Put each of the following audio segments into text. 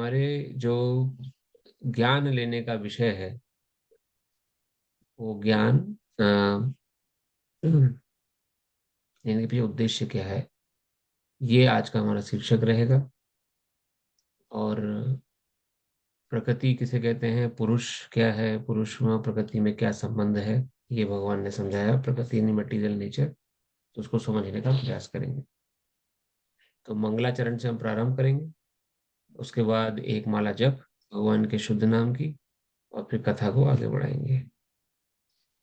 हमारे जो ज्ञान लेने का विषय है वो ज्ञान अ, लेने के पीछे उद्देश्य क्या है, ये आज का हमारा शीर्षक रहेगा। और प्रकृति किसे कहते हैं, पुरुष क्या है, पुरुष में प्रकृति में क्या संबंध है, ये भगवान ने समझाया। प्रकृति यानी मटीरियल नेचर, तो उसको समझने का प्रयास करेंगे। तो मंगलाचरण से हम प्रारंभ करेंगे, उसके बाद एक माला जप भगवान के शुद्ध नाम की, और फिर कथा को आगे बढ़ाएंगे।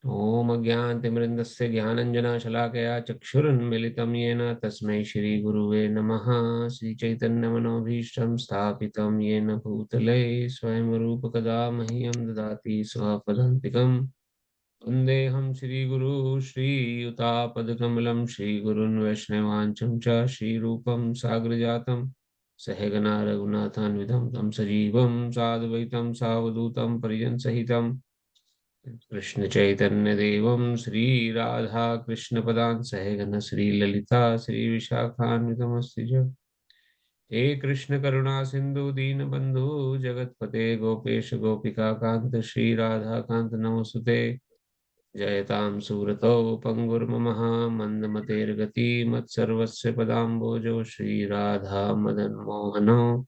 ओम अज्ञानतिमिरन्दस्य ज्ञानञ्जनशलाकया चक्षुरुन्मीलितं येन तस्मै श्रीगुरुवे नमः। श्रीचैतन्यमनोभीष्टं स्थापितं येन भूतले स्वयं रूपकदा मह्यं ददाति स्वपदान्तिकम्। वन्देऽहं श्रीगुरु श्रीयुतापदकमलं श्रीगुरुन् वैष्णवांशं च श्रीरूपं साग्रजातं सहगना रघुनाथान्वितं तं सजीवं साद्वैतं सावधूतं परिजनसहितं कृष्ण चैतन्य देवम श्री राधा कृष्ण पदान सहगन श्री ललिता श्री विशाखान्वितमस्ति च। हे कृष्ण करुणा सिंधु दीन बंधु जगतपते गोपेश गोपिका कांत श्री राधा कांत नमोस्तुते। जयतां सूरतौ पंगुर्ममः मंदमतेर्गति मत्सर्वस्य पदाम्बोजो श्री राधा मदन मोहनो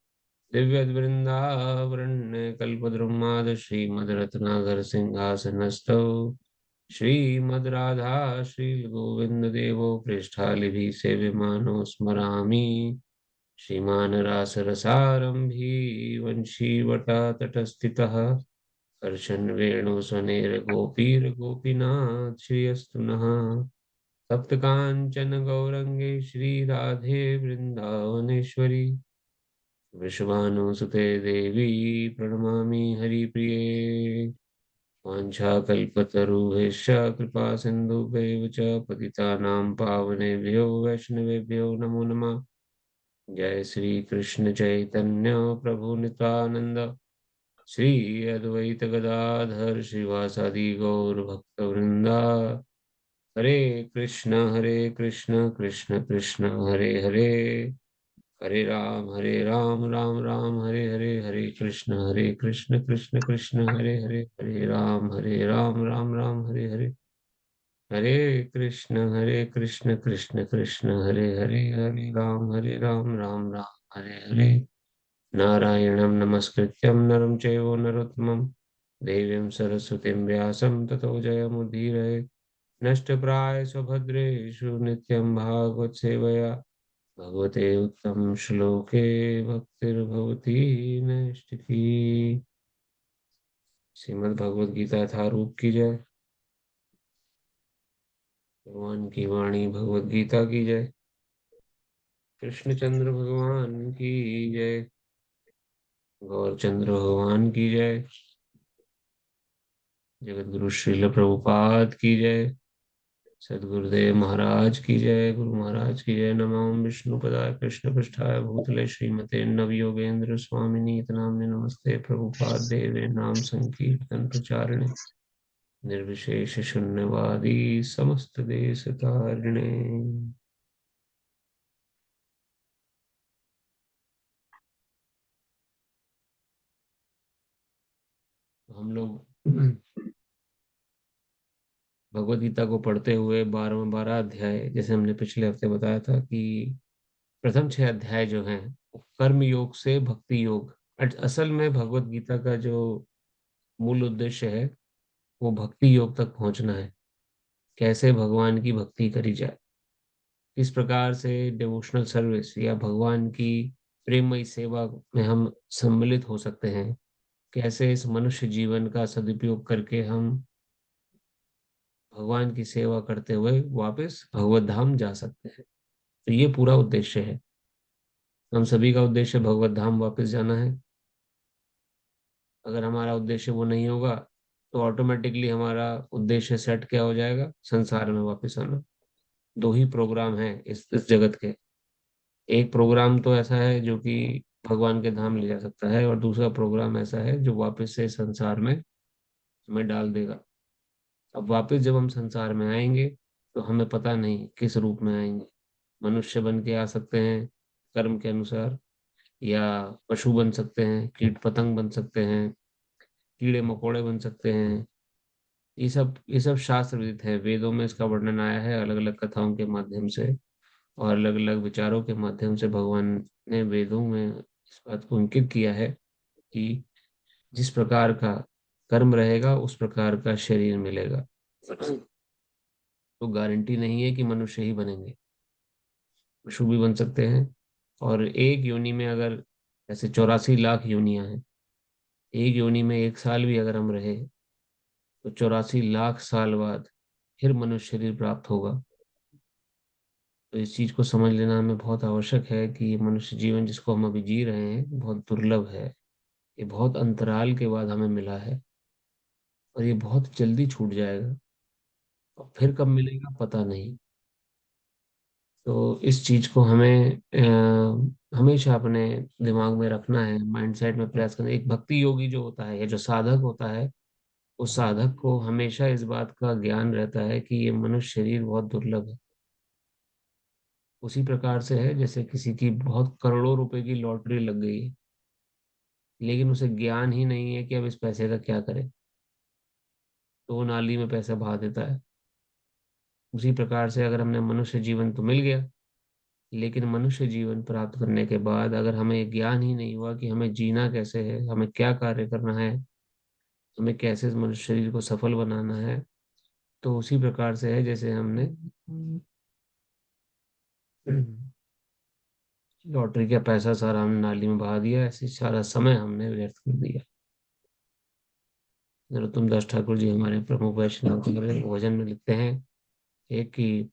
दिव्यद्वृन्दावरण्य कल्पद्रुमाद श्रीमद्रत्नागर सिंहासनस्थौ श्रीमद् राधा श्रीगोविंद देवो पृष्ठालिभिः सेव्यमानो स्मरामि। श्रीमान् रासरसारम्भी वंशीवटातटस्थितः कर्षन् वेणुस्वनैर्गोपीर्गोपीनाथ श्रियस्तु नः। सप्तकाञ्चन गौरङ्गे श्रीराधे वृन्दावनेश्वरी वृषभानुसुते देवी प्रणमामि हरिप्रिये। वाञ्छाकल्पतरुभ्यश्च कृपा सिन्धुभ्यैव च पतितानां पावनेभ्यो वैष्णवेभ्यो नमो नमः। जय श्री कृष्ण चैतन्य प्रभु नित्यानंद श्री अद्वैत गदाधर श्रीवासादि गौर भक्तवृंदा। हरे कृष्ण कृष्ण कृष्ण हरे हरे, हरे राम राम राम हरे हरे, हरे कृष्ण कृष्ण कृष्ण हरे हरे, हरे राम राम राम हरे हरे, हरे कृष्ण कृष्ण कृष्ण हरे हरे, हरे राम राम राम हरे हरे। नारायणं नमस्कृत्यं नरं चैव नरोत्तमं देवीं सरस्वतीं व्यासं ततो जयमुदीरये। नष्टप्राय स्वभद्रेषु नित्यं भागवत सेवया भगवते उत्तम श्लोके भक्तिर्भवती नैष्टिकी। श्रीमद् भगवद गीता यथारूप की जय। भगवान की वाणी भगवद गीता की जय। कृष्णचंद्र भगवान की जय। गौरचंद्र भगवान की जय। जगत गुरु श्रील प्रभुपाद की जय। सदगुरुदेव महाराज की जय। गुरु महाराज की जय। नमो विष्णु पदाय कृष्ण पृष्ठाय भूतले श्रीमते नवयोगेंद्र स्वामिनी नामिने नमस्ते। प्रभुपाद देवे नाम संकीर्तन प्रचारिणे निर्विशेष शून्यवादी समस्त देश तारिणे। हम लोग भगवद गीता को पढ़ते हुए 12वां अध्याय, जैसे हमने पिछले हफ्ते बताया था कि प्रथम 6 अध्याय जो हैं वो कर्म योग से भक्ति योग। असल में भगवत गीता का जो मूल उद्देश्य है वो भक्ति योग तक पहुंचना है। कैसे भगवान की भक्ति करी जाए, किस प्रकार से डिवोशनल सर्विस या भगवान की प्रेममयी सेवा में हम सम्मिलित हो सकते हैं, कैसे इस मनुष्य जीवन का सदुपयोग करके हम भगवान की सेवा करते हुए वापस भगवत धाम जा सकते हैं। तो ये पूरा उद्देश्य है। हम सभी का उद्देश्य भगवत धाम वापस जाना है। अगर हमारा उद्देश्य वो नहीं होगा तो ऑटोमेटिकली हमारा उद्देश्य सेट क्या हो जाएगा, संसार में वापस आना। दो ही प्रोग्राम है इस जगत के। एक प्रोग्राम तो ऐसा है जो कि भगवान के धाम ले जा सकता है, और दूसरा प्रोग्राम ऐसा है जो वापस से संसार में हमें डाल देगा। अब वापस जब हम संसार में आएंगे तो हमें पता नहीं किस रूप में आएंगे। मनुष्य बन के आ सकते हैं कर्म के अनुसार, या पशु बन सकते हैं, कीट पतंग बन सकते हैं, कीड़े मकोड़े बन सकते हैं। ये सब शास्त्र विदित है, वेदों में इसका वर्णन आया है अलग अलग कथाओं के माध्यम से और अलग अलग विचारों के माध्यम से। भगवान ने वेदों में इस बात को अंकित किया है कि जिस प्रकार का कर्म रहेगा उस प्रकार का शरीर मिलेगा। तो गारंटी नहीं है कि मनुष्य ही बनेंगे, पशु भी बन सकते हैं। और एक योनि में अगर, ऐसे 84 लाख योनियां हैं, एक योनि में 1 साल भी अगर हम रहे तो 84 लाख साल बाद फिर मनुष्य शरीर प्राप्त होगा। तो इस चीज को समझ लेना हमें बहुत आवश्यक है कि ये मनुष्य जीवन जिसको हम अभी जी रहे हैं बहुत दुर्लभ है। ये बहुत अंतराल के बाद हमें मिला है और ये बहुत जल्दी छूट जाएगा और फिर कब मिलेगा पता नहीं। तो इस चीज को हमें हमेशा अपने दिमाग में रखना है, माइंडसेट में प्रयास करना। एक भक्ति योगी जो होता है या जो साधक होता है, उस साधक को हमेशा इस बात का ज्ञान रहता है कि ये मनुष्य शरीर बहुत दुर्लभ है। उसी प्रकार से है जैसे किसी की बहुत करोड़ों रुपए की लॉटरी लग गई है, लेकिन उसे ज्ञान ही नहीं है कि अब इस पैसे का क्या करे, तो वो नाली में पैसा बहा देता है। उसी प्रकार से अगर हमने मनुष्य जीवन तो मिल गया, लेकिन मनुष्य जीवन प्राप्त करने के बाद अगर हमें ये ज्ञान ही नहीं हुआ कि हमें जीना कैसे है, हमें क्या कार्य करना है, हमें कैसे इस मनुष्य शरीर को सफल बनाना है, तो उसी प्रकार से है जैसे हमने लॉटरी का पैसा सारा हमने नाली में बहा दिया, ऐसे सारा समय हमने व्यर्थ कर दिया। नरोत्तम दास ठाकुर जी हमारे प्रमुख वैष्णव हमारे भोजन में लिखते हैं एक कि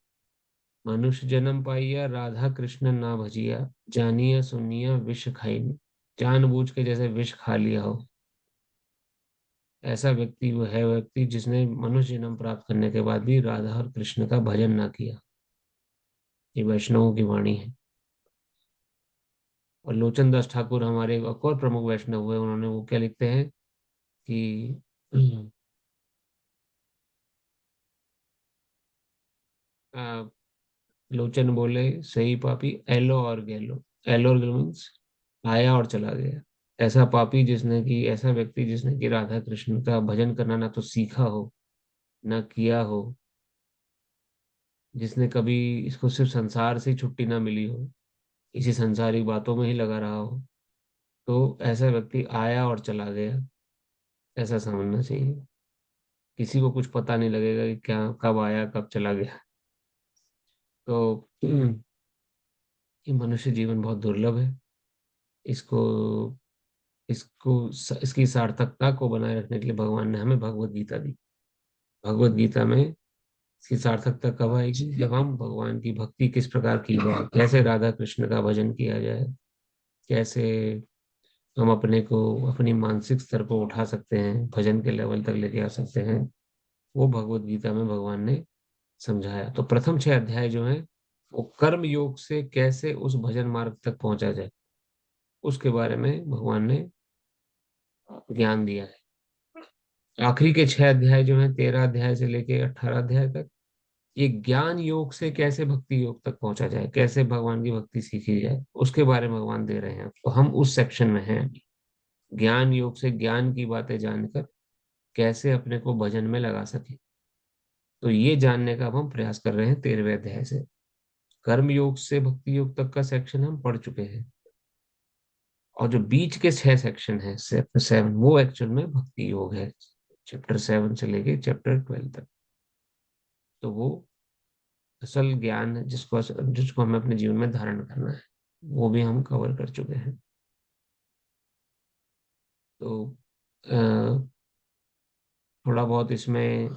मनुष्य जन्म पाइया राधा कृष्ण ना भजिया, जानिया सुनिया विष खाई। जानबूझ के जैसे विष खा लिया हो, ऐसा व्यक्ति वो है व्यक्ति जिसने मनुष्य जन्म प्राप्त करने के बाद भी राधा और कृष्ण का भजन ना किया। ये वैष्णवों की वाणी है। और लोचन दास ठाकुर हमारे एक और प्रमुख वैष्णव हुए, उन्होंने वो क्या लिखते हैं कि आ, लोचन बोले सही पापी, एलो और गैलो। एलो और गैलो मीन्स आया और चला गया। ऐसा पापी जिसने कि ऐसा व्यक्ति जिसने कि राधा कृष्ण का भजन करना ना तो सीखा हो, ना किया हो, जिसने कभी इसको सिर्फ संसार से ही छुट्टी ना मिली हो, इसी संसारिक बातों में ही लगा रहा हो, तो ऐसा व्यक्ति आया और चला गया, ऐसा समझना चाहिए। किसी को कुछ पता नहीं लगेगा कि क्या कब आया कब चला गया। तो ये मनुष्य जीवन बहुत दुर्लभ है। इसको इसकी सार्थकता को बनाए रखने के लिए भगवान ने हमें भगवत गीता दी। भगवत गीता में इसकी सार्थकता कब आएगी, जब हम भगवान की भक्ति किस प्रकार की जाए, कैसे राधा कृष्ण का भजन किया जाए, कैसे हम अपने को अपनी मानसिक स्तर को उठा सकते हैं, भजन के लेवल तक लेके आ सकते हैं। वो भगवत गीता में भगवान ने समझाया। तो प्रथम 6 अध्याय जो है वो कर्म योग से कैसे उस भजन मार्ग तक पहुंचा जाए उसके बारे में भगवान ने ज्ञान दिया है। आखिरी के 6 अध्याय जो है 13 अध्याय से लेके 18 अध्याय तक, ये ज्ञान योग से कैसे भक्ति योग तक पहुंचा जाए, कैसे भगवान की भक्ति सीखी जाए, उसके बारे में भगवान दे रहे हैं। तो हम उस सेक्शन में हैं अभी। ज्ञान योग से ज्ञान की बातें जानकर कैसे अपने को भजन में लगा सके, तो ये जानने का अब हम प्रयास कर रहे हैं 13वें अध्याय से। कर्म योग से भक्ति योग तक का सेक्शन हम पढ़ चुके हैं, और जो बीच के 6 सेक्शन है, चैप्टर 7, वो एक्चुअल में भक्ति योग है, चैप्टर 7 से लेके चैप्टर 12 तक। तो वो असल ज्ञान है जिसको जिसको हमें अपने जीवन में धारण करना है, वो भी हम कवर कर चुके हैं। तो थोड़ा बहुत इसमें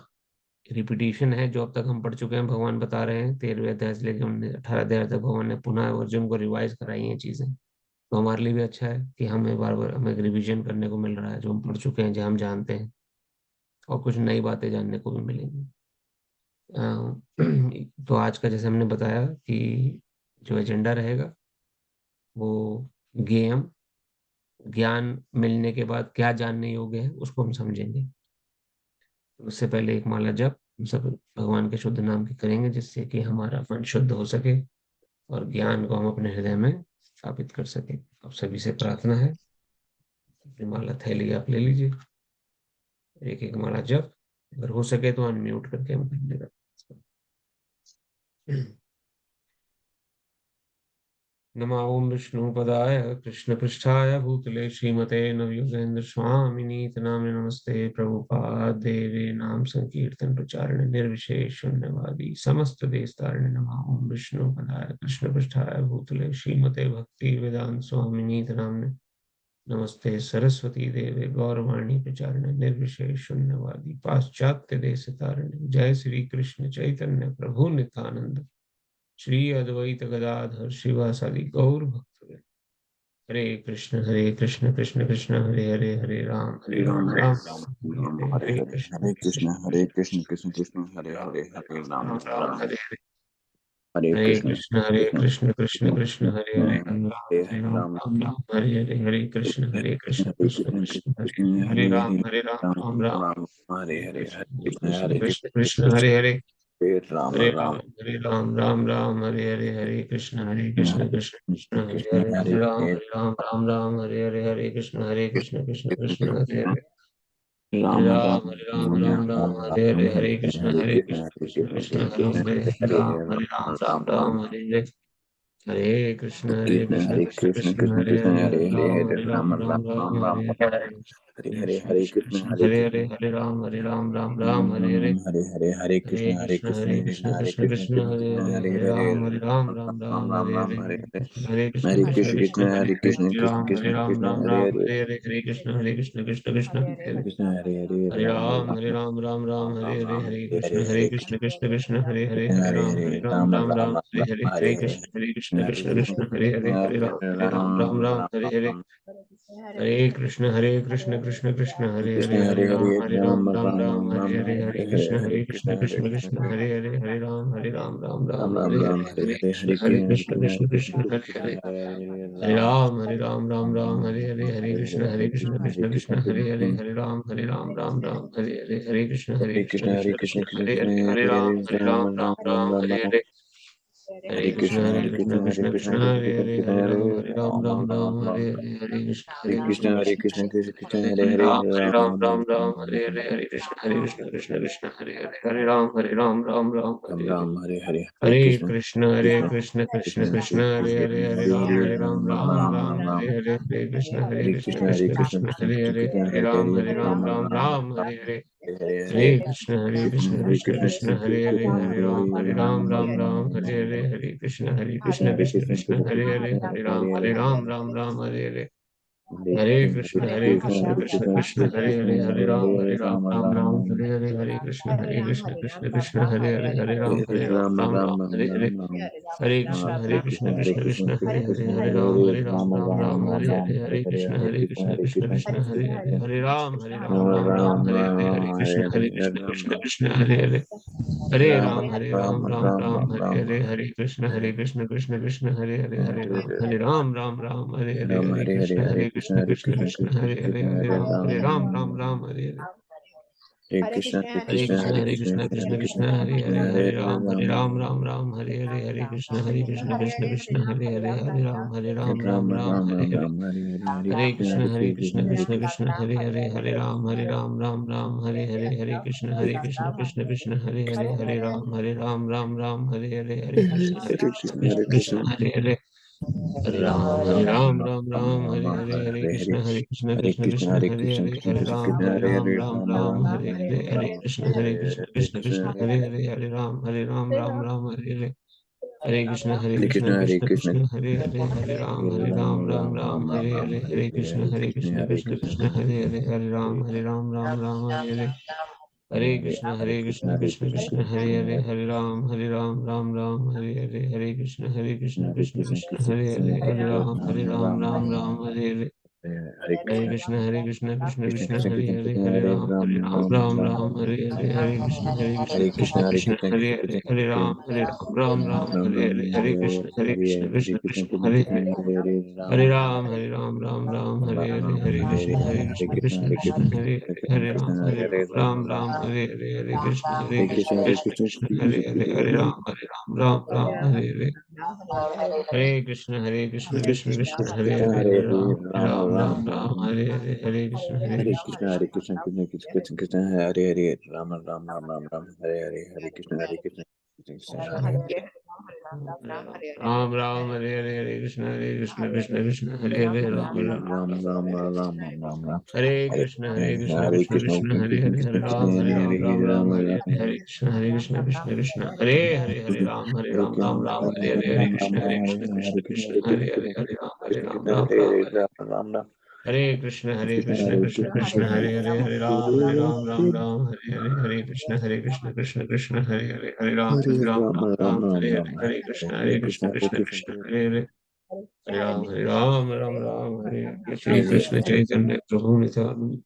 रिपीटिशन है जो अब तक हम पढ़ चुके हैं। भगवान बता रहे हैं 13वें अध्याय से लेकर 18 अध्याय तक भगवान ने पुनः अर्जुन को रिवाइज कराई हैं चीजें। तो हमारे लिए भी अच्छा है कि हमें बार बार हमें रिवीजन करने को मिल रहा है, जो हम पढ़ चुके हैं, जो हम जानते हैं, और कुछ नई बातें जानने को भी मिलेंगी। अ, तो आज का जैसे हमने बताया कि जो एजेंडा रहेगा वो गेम, ज्ञान मिलने के बाद क्या जानने योग्य है उसको हम समझेंगे। उससे पहले एक माला जप हम सब भगवान के शुद्ध नाम की करेंगे, जिससे कि हमारा मन शुद्ध हो सके और ज्ञान को हम अपने हृदय में स्थापित कर सके। आप सभी से प्रार्थना है, अपनी माला थैली आप ले लीजिए, एक एक माला जप, अगर हो सके तो अनम्यूट करके हम करने का। नमः ओम विष्णुपदाय कृष्णपृष्ठाय भूतले श्रीमते नवयुगेन्द्र स्वामिनीत नामे नमस्ते। प्रभुपाद देवे नाम संकीर्तन प्रचारण निर्विशेष शून्यवादी समस्त देश तारिणे। नमः ओम विष्णुपदाय कृष्णपृष्ठाय भूतले श्रीमते भक्ति वेदांत स्वामिनीत नाम्ने नमस्ते। सरस्वती देवे गौरवाणी प्रचारण निर्विशेष शून्यवादी पाश्चात्य देश तारिणे। जय श्री कृष्ण चैतन्य प्रभु नित्यानंद श्री अद्वैत गदाधर शिवासादि गौर भक्त। हरे कृष्ण कृष्ण कृष्ण हरे हरे, हरे राम हरे राम राम राम राम हरे हरे हरे, हरे कृष्ण हरे कृष्ण कृष्ण कृष्ण कृष्ण हरे राम हरे हरे राम राम राम राम राम हरे हरे। हरे हरे कृष्ण कृष्ण कृष्ण कृष्ण हरे हरे, हरे हरे हरे राम राम राम हरे हरे, हरे कृष्ण कृष्ण कृष्ण कृष्ण हरे हरे, हरे राम राम राम हरे हरे हरे कृष्ण हरे कृष्ण कृष्ण कृष्ण हरे हरे, राम राम हरे राम राम हरे हरे, हरे कृष्ण कृष्ण कृष्ण हरे कृष्ण हरे, हरे हरे राम राम हरे हरे, हरे कृष्ण कृष्ण हरे हरे, राम राम राम राम हरे हरे, हरे कृष्ण कृष्ण कृष्ण कृष्ण हरे हरे, राम राम हरे हरे, हरे कृष्ण कृष्ण कृष्ण कृष्ण हरे कृष्ण हरे, हरे हरे हरे हरे राम राम राम राम हरे हरे, हरे हरे हरे कृष्ण कृष्ण हरे हरे, हरे राम हरे हरे, हरे हरे कृष्ण कृष्ण हरे हरे, राम राम हरे राम हरे, हरे हरे हरे हरे कृष्ण कृष्ण कृष्ण कृष्ण हरे हरे हरे, कृष्ण कृष्ण कृष्ण कृष्ण हरे राम हरे हरे हरे, हरे कृष्ण हरे हरे, कृष्ण हरे हरे हरे राम हरे राम हरे, राम हरे हरे हरे कृष्ण कृष्ण हरे हरे, कृष्ण हरे हरे राम राम हरे राम हरे, हरे हरे हरे कृष्ण हरे कृष्ण कृष्ण हरे हरे, राम हरे हरे, राम हरे कृष्ण कृष्ण कृष्ण हरे कृष्ण हरे, हरे हरे हरे राम राम हरे राम हरे, हरे हरे हरे कृष्ण हरे कृष्ण कृष्ण हरे हरे, हरे राम राम राम हरे राम हरे, हरे हरे हरे कृष्ण कृष्ण कृष्ण कृष्ण हरे कृष्ण हरे, हरे हरे राम राम हरे हरे, हरे कृष्ण हरे हरे, राम हरे हरे, हरे हरे कृष्ण कृष्ण हरे कृष्ण हरे, हरे हरे राम हरे हरे, हरे कृष्ण हरे कृष्ण कृष्ण हरे हरे, हरे राम राम हरे हरे, हरे हरे कृष्ण हरे कृष्ण हरे हरे राम हरे हरे, हरे कृष्ण हरे हरे, हरे राम राम हरे हरे, राम हरे हरे हरे कृष्ण कृष्ण कृष्ण कृष्ण हरे हरे, हरे हरे राम हरे हरे, हरे हरे कृष्ण कृष्ण कृष्ण हरे कृष्ण हरे, कृष्ण हरे हरे राम हरे हरे, हरे हरे हरे कृष्ण हरे हरे, हरे राम हरे हरे, हरे कृष्ण हरे हरे, राम हरे हरे, हरे कृष्ण हरे हरे, हरे राम हरे हरे, हरे कृष्ण हरे हरे, राम हरे हरे, हरे कृष्ण हरे हरे, राम हरे हरे, हरे कृष्ण हरे हरे, राम हरे हरे, हरे कृष्ण हरे हरे, हरे राम हरे हरे, हरे कृष्ण हरे हरे, राम हरे हरे, राम हरे हरे हरे हरे कृष्ण कृष्ण कृष्ण हरे हरे, कृष्ण हरे राम हरे हरे, हरे हरे कृष्ण हरे कृष्ण कृष्ण हरे हरे, राम हरे हरे, हरे कृष्ण हरे हरे, हरे राम हरे हरे, राम हरे हरे हरे हरे कृष्ण हरे कृष्ण हरे हरे, हरे राम हरे हरे, हरे कृष्ण हरे हरे, हरे राम हरे हरे, हरे कृष्ण हरे हरे, हरे राम हरे हरे, हरे कृष्ण हरे हरे, हरे राम हरे हरे, हरे कृष्ण हरे हरे, हरे राम हरे हरे, हरे हरे कृष्ण कृष्ण हरे हरे, हरे राम हरे हरे, हरे कृष्ण हरे हरे, हरे राम हरे हरे, हरे कृष्ण हरे हरे, हरे राम हरे हरे, हरे कृष्ण हरे हरे, हरे राम हरे हरे, हरे कृष्ण हरे कृष्ण कृष्ण कृष्ण हरे कृष्ण हरे, कृष्ण हरे हरे राम हरे हरे, हरे हरे कृष्ण कृष्ण हरे कृष्ण हरे, कृष्ण कृष्ण राम हरे राम हरे, हरे हरे हरे हरे कृष्ण कृष्ण कृष्ण हरे कृष्ण हरे, हरे हरे हरे राम राम राम हरे हरे, राम हरे हरे हरे कृष्ण कृष्ण हरे कृष्ण हरे, कृष्ण कृष्ण हरे हरे राम हरे हरे, हरे हरे कृष्ण कृष्ण कृष्ण हरे कृष्ण हरे, कृष्ण हरे राम, राम हरे हरे, हरे कृष्ण कृष्ण हरे कृष्ण कृष्ण कृष्ण हरे कृष्ण हरे हरे हरे हरे राम राम राम राम राम राम राम हरे हरे हरे कृष्ण हरे कृष्ण कृष्ण कृष्ण कृष्ण कृष्ण कृष्ण हरे हरे राम राम राम राम राम हरे हरे हरे कृष्ण कृष्ण कृष्ण हरे हरे राम राम हरे कृष्ण कृष्ण कृष्ण हरे हरे राम राम राम राम राम राम राम राम हरे हरे कृष्ण हरे कृष्ण कृष्ण कृष्ण हरे कृष्ण हरे कृष्ण हरे कृष्ण हरे राम हरे राम राम राम राम हरे कृष्ण कृष्ण हरे हरे हरे राम हरे राम राम हरे हरे कृष्ण कृष्ण कृष्ण हरे कृष्ण राम कृष्ण राम हरे राम हरे हरे राम राम हरे हरे कृष्ण कृष्ण कृष्ण कृष्ण हरे राम राम हरे कृष्ण कृष्ण हरे राम राम राम राम राम हरे कृष्ण हरे कृष्ण कृष्ण हरे राम राम राम हरे श्री कृष्ण चैतन्य प्रभु नित्यानंद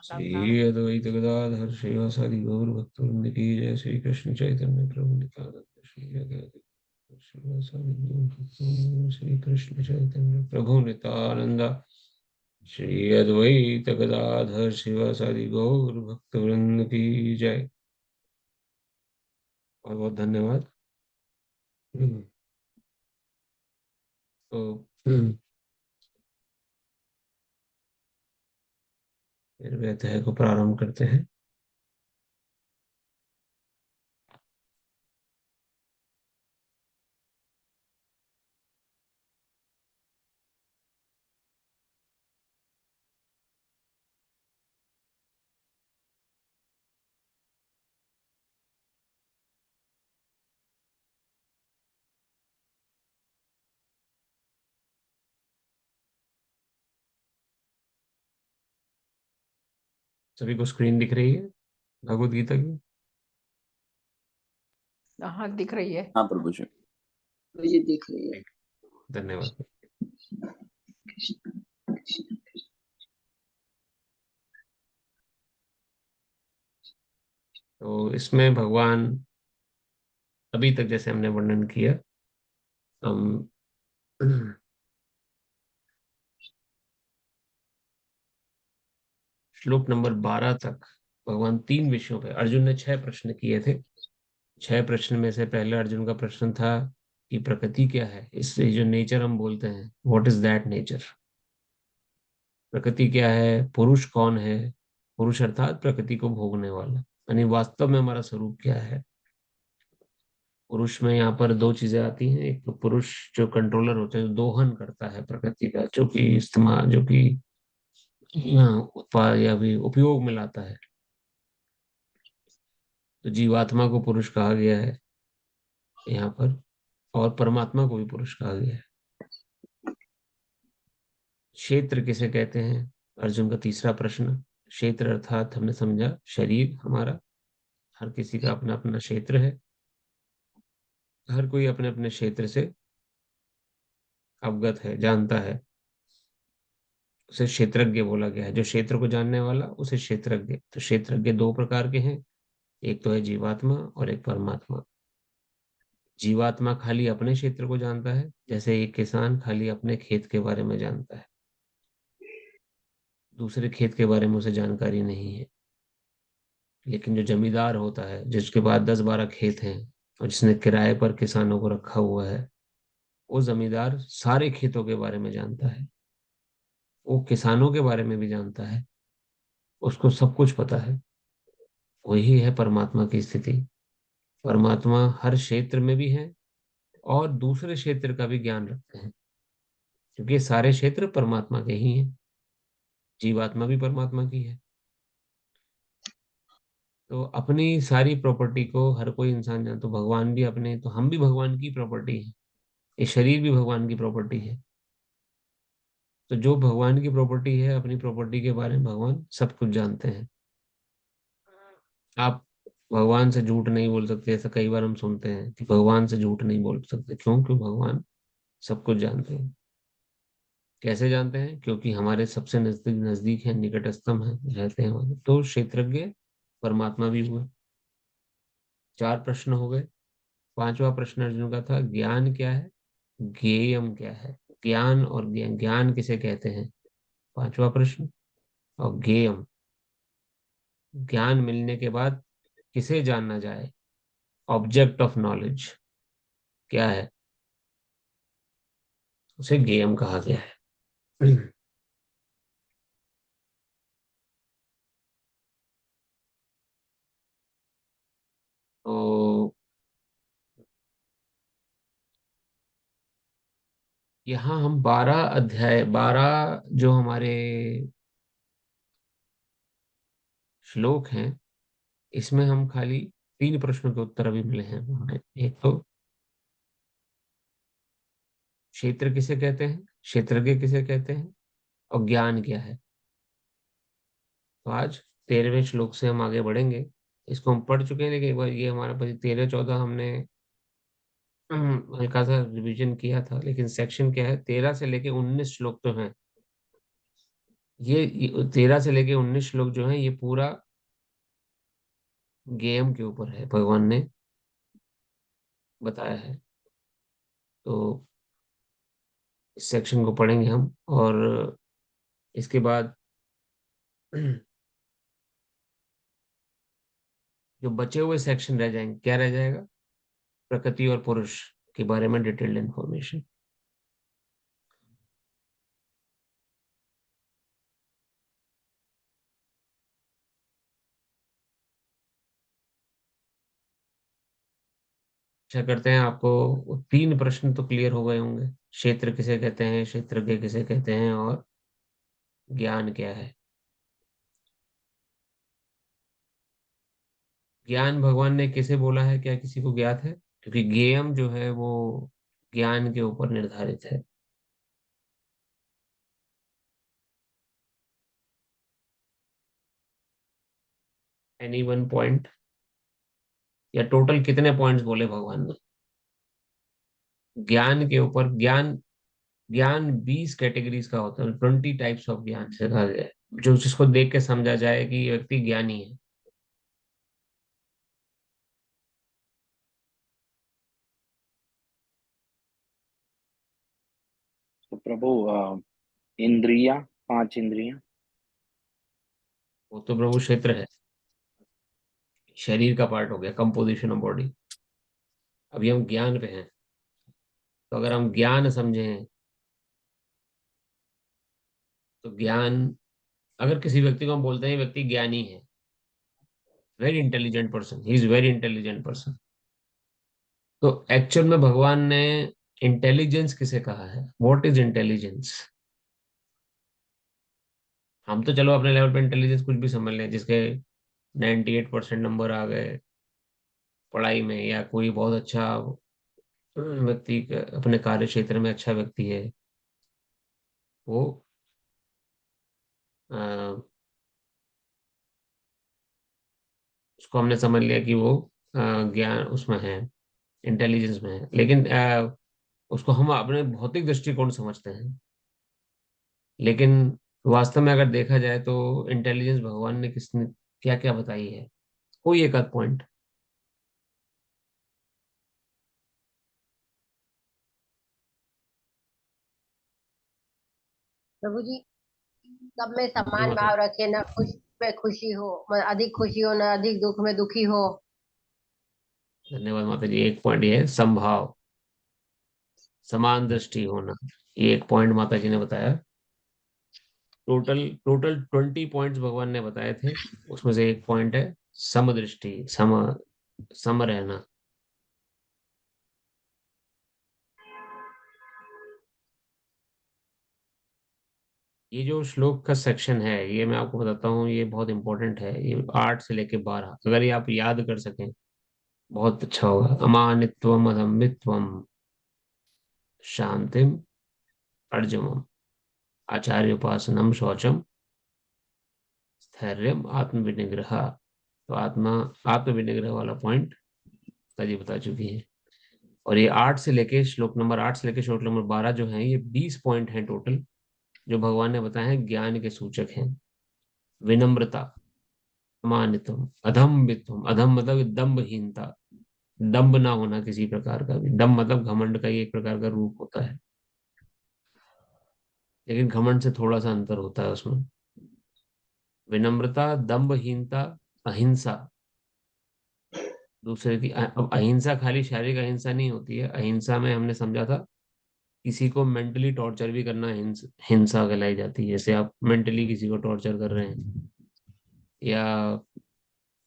श्री अद्वैत गदाधर श्रीवासादि गौर भक्तवृंद की जय श्री कृष्ण चैतन्य प्रभु नित्यानंद श्री अद्वैत श्रीवासादि गौर भक्तवृंद श्री कृष्ण चैतन्य प्रभु नित्यानंद श्री अद्वैत गदाधर श्रीवासादि गौर भक्तवृंद की जय। बहुत बहुत धन्यवाद। तो फिर वे अध्याय को प्रारंभ करते हैं। सभी को स्क्रीन दिख रही है भगवत गीता की? हाँ दिख रही है। हाँ प्रभु जी मुझे दिख रही है। ठीक, धन्यवाद। तो इसमें भगवान अभी तक जैसे हमने वर्णन किया, हम श्लोक नंबर 12 तक भगवान 3 विषयों पे, अर्जुन ने 6 प्रश्न किए थे। 6 प्रश्न में से पहले अर्जुन का प्रश्न था कि प्रकृति क्या है, इससे जो नेचर हम बोलते हैं, व्हाट इज दैट नेचर। प्रकृति क्या है, पुरुष कौन है, पुरुष अर्थात प्रकृति को भोगने वाला, यानी वास्तव में हमारा स्वरूप क्या है। पुरुष में यहाँ पर दो चीजें आती हैं। एक तो पुरुष जो कंट्रोलर होता है, जो दोहन करता है प्रकृति का, जो कि इस्तेमाल, जो कि उत्पाद या भी उपयोग में लाता है। तो जीवात्मा को पुरुष कहा गया है यहाँ पर, और परमात्मा को भी पुरुष कहा गया है। क्षेत्र किसे कहते हैं, अर्जुन का तीसरा प्रश्न। क्षेत्र अर्थात हमने समझा शरीर हमारा, हर किसी का अपना अपना क्षेत्र है, हर कोई अपने अपने क्षेत्र से अवगत है, जानता है, उसे क्षेत्रज्ञ बोला गया है। जो क्षेत्र को जानने वाला उसे क्षेत्रज्ञ। तो क्षेत्रज्ञ दो प्रकार के हैं, एक तो है जीवात्मा और एक परमात्मा। जीवात्मा खाली अपने क्षेत्र को जानता है, जैसे एक किसान खाली अपने खेत के बारे में जानता है, दूसरे खेत के बारे में उसे जानकारी नहीं है। लेकिन जो जमींदार होता है, जिसके पास 10-12 खेत हैं और जिसने किराए पर किसानों को रखा हुआ है, वो जमींदार सारे खेतों के बारे में जानता है, वो किसानों के बारे में भी जानता है, उसको सब कुछ पता है। वही है परमात्मा की स्थिति। परमात्मा हर क्षेत्र में भी है और दूसरे क्षेत्र का भी ज्ञान रखते हैं, क्योंकि ये सारे क्षेत्र परमात्मा के ही हैं। जीवात्मा भी परमात्मा की है। तो अपनी सारी प्रॉपर्टी को हर कोई इंसान जाने, तो भगवान भी अपने, तो हम भी भगवान की प्रॉपर्टी है, ये शरीर भी भगवान की प्रॉपर्टी है। तो जो भगवान की प्रॉपर्टी है, अपनी प्रॉपर्टी के बारे में भगवान सब कुछ जानते हैं। आप भगवान से झूठ नहीं बोल सकते, ऐसा कई बार हम सुनते हैं कि भगवान से झूठ नहीं बोल सकते। क्यों? क्यों भगवान सब कुछ जानते हैं। कैसे जानते हैं? क्योंकि हमारे सबसे नजदीक नजदीक है, निकटस्थम है, रहते हैं हमारे। तो क्षेत्रज्ञ परमात्मा भी हुआ। 4 प्रश्न हो गए। 5वां प्रश्न अर्जुन का था, ज्ञान क्या है, ज्ञेयम क्या है। ज्ञान और ज्ञान, ज्ञान किसे कहते हैं, 5वां प्रश्न। और ज्ञेयम, ज्ञान मिलने के बाद किसे जानना जाए, ऑब्जेक्ट ऑफ नॉलेज। क्या है, उसे गेयम कहा गया है। तो यहाँ हम 12 अध्याय, 12 जो हमारे श्लोक हैं, इसमें हम खाली 3 प्रश्नों के उत्तर अभी मिले हैं हमें। एक तो क्षेत्र किसे कहते हैं, क्षेत्रज्ञ किसे कहते हैं, और ज्ञान क्या है। तो आज 13वें श्लोक से हम आगे बढ़ेंगे। इसको हम पढ़ चुके हैं, लेकिन एक बार ये हमारा 13 14 हमने हल्का सा रिवीजन किया था। लेकिन सेक्शन क्या है, 13 से लेके 19 श्लोक तो हैं। ये 13 से लेके 19 श्लोक जो है, ये पूरा गेम के ऊपर है, भगवान ने बताया है। तो इस सेक्शन को पढ़ेंगे हम, और इसके बाद जो बचे हुए सेक्शन रह जाएंगे, क्या रह जाएगा, प्रकृति और पुरुष के बारे में डिटेल्ड इंफॉर्मेशन। अच्छा करते हैं, आपको 3 प्रश्न तो क्लियर हो गए होंगे। क्षेत्र किसे कहते हैं, क्षेत्रज्ञ किसे कहते हैं, और ज्ञान क्या है। ज्ञान भगवान ने किसे बोला है, क्या किसी को ज्ञात है? क्योंकि ज्ञेयम जो है वो ज्ञान के ऊपर निर्धारित है। एनी वन पॉइंट, या टोटल कितने पॉइंट्स बोले भगवान ने ज्ञान के ऊपर? ज्ञान, ज्ञान 20 कैटेगरीज का होता है, 20 टाइप्स ऑफ ज्ञान से कहा गया है, जो जिसको देख के समझा जाए कि ये व्यक्ति ज्ञानी है। तो प्रभु इंद्रिया, 5 इंद्रियां। वो तो प्रभु क्षेत्र है, शरीर का पार्ट हो गया, कंपोजिशन ऑफ बॉडी। अभी हम ज्ञान पे हैं। तो अगर हम ज्ञान समझें, तो ज्ञान, अगर किसी व्यक्ति को हम बोलते हैं ये व्यक्ति ज्ञानी है, very intelligent person, he is very intelligent person, तो एक्चुअल में भगवान ने इंटेलिजेंस किसे कहा है, व्हाट इज इंटेलिजेंस? हम तो चलो अपने लेवल पे इंटेलिजेंस कुछ भी समझ लें, जिसके 98% नंबर आ गए पढ़ाई में, या कोई बहुत अच्छा व्यक्ति अपने कार्य क्षेत्र में अच्छा व्यक्ति है, वो अ, उसको हमने समझ लिया कि वो ज्ञान उसमें है, इंटेलिजेंस में है। लेकिन उसको हम अपने भौतिक दृष्टिकोण समझते हैं। लेकिन वास्तव में अगर देखा जाए तो इंटेलिजेंस भगवान ने किसने क्या क्या बताई है, कोई एक आध पॉइंट। प्रभु जी, सब में जी समान माता जी। भाव रखे, ना खुश में खुशी हो, अधिक खुशी हो ना अधिक दुख में दुखी हो। धन्यवाद माता जी। एक पॉइंट ये है, संभाव, समान दृष्टि होना, ये एक पॉइंट माता जी ने बताया। टोटल टोटल 20 पॉइंट्स भगवान ने बताए थे, उसमें से एक पॉइंट है समदृष्टि, सम रहना। ये जो श्लोक का सेक्शन है, ये मैं आपको बताता हूँ, ये बहुत इंपॉर्टेंट है। ये 8 से लेके 12, अगर ये आप याद कर सकें बहुत अच्छा होगा। अमानित्वम अधम्मित्वम शांतिम अर्जुमम आचार्य उपासनम शौचम स्थैर्यम आत्म विनिग्रह। तो आत्म विनिग्रह वाला पॉइंट जी बता चुकी है। और ये 8 से लेके श्लोक नंबर 12 जो है, ये 20 पॉइंट हैं टोटल, जो भगवान ने बताया है ज्ञान के सूचक हैं। विनम्रता, अमानित्वम, अधम्बित्वम, अधम मतलब दम्भहीनता, दम्भ ना होना किसी प्रकार का भी। दम्भ मतलब घमंड का ही एक प्रकार का रूप होता है, लेकिन घमंड से थोड़ा सा अंतर होता है उसमें। विनम्रता, दम्भहीनता, अहिंसा, दूसरे की अब अहिंसा खाली शारीरिक अहिंसा नहीं होती है। अहिंसा में हमने समझा था किसी को मेंटली टॉर्चर भी करना हिंसा कहलाई जाती है। जैसे आप मेंटली किसी को टॉर्चर कर रहे हैं या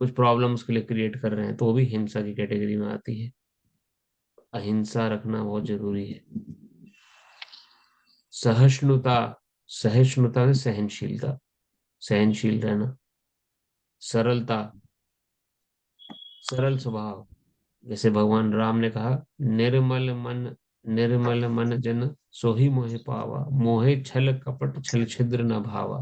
कुछ प्रॉब्लम उसके लिए क्रिएट कर रहे हैं, तो वो भी हिंसा की कैटेगरी में आती है। अहिंसा रखना बहुत जरूरी है। सहिष्णुता, सहिष्णुता से सहनशीलता, सहनशील रहना। सरलता, सरल स्वभाव। जैसे भगवान राम ने कहा, निर्मल मन, निर्मल मन जन सोही मोहि पावा, मोहे छल कपट छल छिद्र न भावा।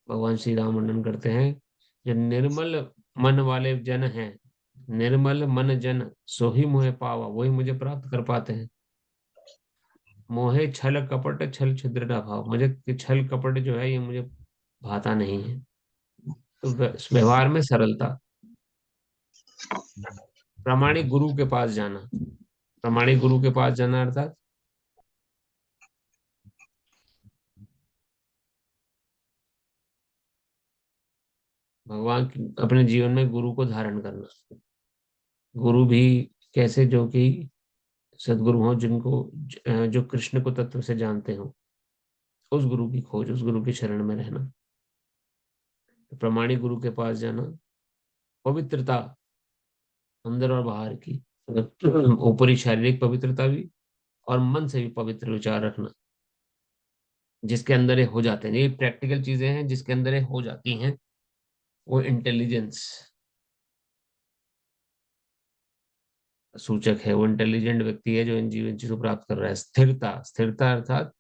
भगवान श्री राम वर्णन करते हैं, जो निर्मल मन वाले जन हैं, निर्मल मन जन सोही मोहे पावा, वही मुझे प्राप्त कर पाते हैं। मोहे छल कपट छल छिद्र न भाव, मुझे छल कपट जो है ये मुझे भाता नहीं है। तो व्यवहार में सरलता। प्रामाणिक गुरु के पास जाना, प्रामाणिक गुरु के पास जाना अर्थात भगवान अपने जीवन में गुरु को धारण करना। गुरु भी कैसे, जो कि सदगुरु हो, जिनको जो कृष्ण को तत्व से जानते हो, उस गुरु की खोज, उस गुरु की शरण में रहना। तो प्रामाणिक गुरु के पास जाना। पवित्रता, अंदर और बाहर की, मतलब ऊपरी शारीरिक पवित्रता भी और मन से भी पवित्र विचार रखना, जिसके अंदर ये हो जाते हैं। ये प्रैक्टिकल चीजें हैं जिसके अंदर ये हो जाती हैं, वो इंटेलिजेंस सूचक है। वो इंटेलिजेंट व्यक्ति है जो इन जीवन चीजों को प्राप्त कर रहा है। स्थिरता, स्थिरता अर्थात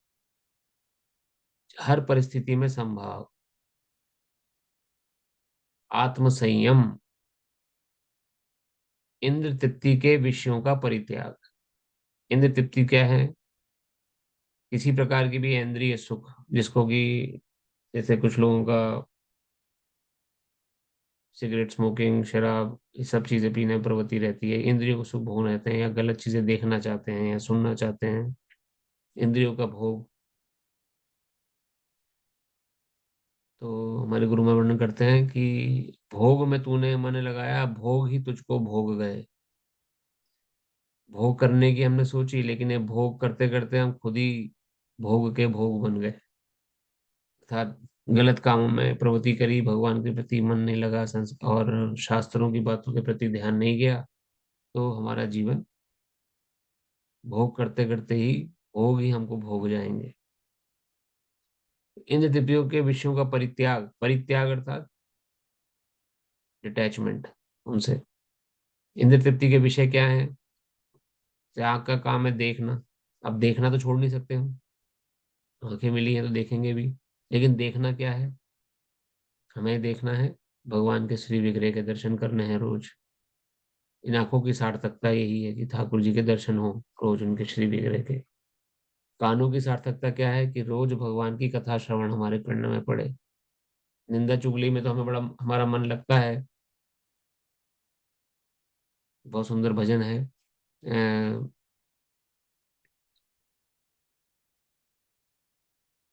हर परिस्थिति में संभाव। आत्मसंयम, इंद्र तृप्ति के विषयों का परित्याग। इंद्र तृप्ति क्या है? किसी प्रकार की भी इंद्रिय सुख, जिसको कि जैसे कुछ लोगों का सिगरेट स्मोकिंग, शराब, ये सब चीजें पीने में प्रवृत्ति रहती है, इंद्रियों को सुख भोग रहते हैं, या गलत चीजें देखना चाहते हैं या सुनना चाहते हैं, इंद्रियों का भोग। तो हमारे गुरु में वर्णन करते हैं कि भोग में तूने मन लगाया, भोग ही तुझको भोग गए। भोग करने की हमने सोची, लेकिन ये भोग करते करते हम खुद ही भोग के भोग बन गए। अर्थात गलत कामों में प्रवृत्ति करी, भगवान के प्रति मन नहीं लगा, और शास्त्रों की बातों के प्रति ध्यान नहीं गया, तो हमारा जीवन भोग करते करते ही भोग ही हमको भोग जाएंगे। इन दिव्यों के विषयों का परित्याग, परित्याग अर्थात डिटैचमेंट उनसे। इंद्र तृप्ति के विषय क्या है? आंख का काम है देखना। अब देखना तो छोड़ नहीं सकते हम, आंखें मिली हैं तो देखेंगे भी, लेकिन देखना क्या है? हमें देखना है भगवान के श्री विग्रह के दर्शन करने हैं रोज। इन आंखों की सार्थकता यही है कि ठाकुर जी के दर्शन हो रोज, उनके श्री विग्रह के। कानों की सार्थकता क्या है? कि रोज भगवान की कथा श्रवण हमारे कंठ में पड़े। निंदा चुगली में तो हमें बड़ा हमारा मन लगता है। बहुत सुंदर भजन है,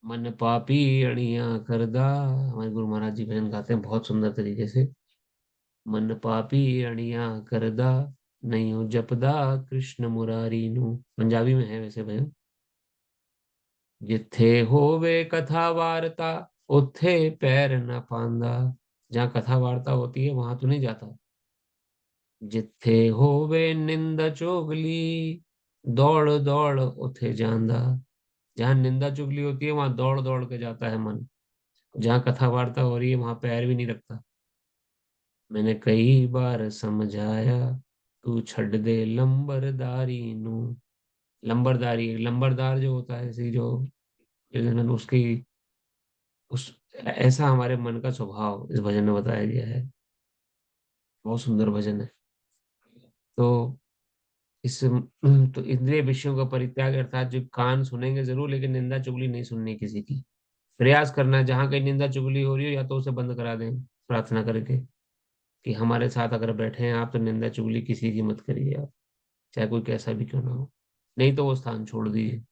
मन पापी अणिया करदा। हमारे गुरु महाराज जी भजन गाते हैं बहुत सुंदर तरीके से। मन पापी अणिया करदा, नहीं हो जपदा कृष्ण मुरारी नू। पंजाबी में है वैसे भजन। जिथे होवे कथा वार्ता, उथे पैर न पांदा। जहाँ कथा वार्ता होती है वहां तो नहीं जाता। जिथे होवे निंदा चुगली, दौड़ दौड़ उथे जांदा। जहाँ निंदा चुगली होती है वहां दौड़ दौड़ के जाता है मन। जहाँ कथा वार्ता हो रही है वहां पैर भी नहीं रखता। मैंने कई बार समझाया, तू छड़ दे लंबरदारी नू। लंबरदारी, लंबरदार जो होता है, ऐसी जो उसकी उस ऐसा हमारे मन का स्वभाव इस भजन में बताया गया है। बहुत सुंदर भजन है। तो इस तो इंद्रिय विषयों का परित्याग अर्थात जो कान सुनेंगे जरूर, लेकिन निंदा चुगली नहीं सुननी किसी की। प्रयास करना है जहाँ कहीं निंदा चुगली हो रही हो, या तो उसे बंद करा दें प्रार्थना करके कि हमारे साथ अगर बैठे हैं आप तो निंदा चुगली किसी की मत करिए आप, चाहे कोई कैसा भी क्यों ना हो। नहीं तो वो स्थान छोड़ दीजिए,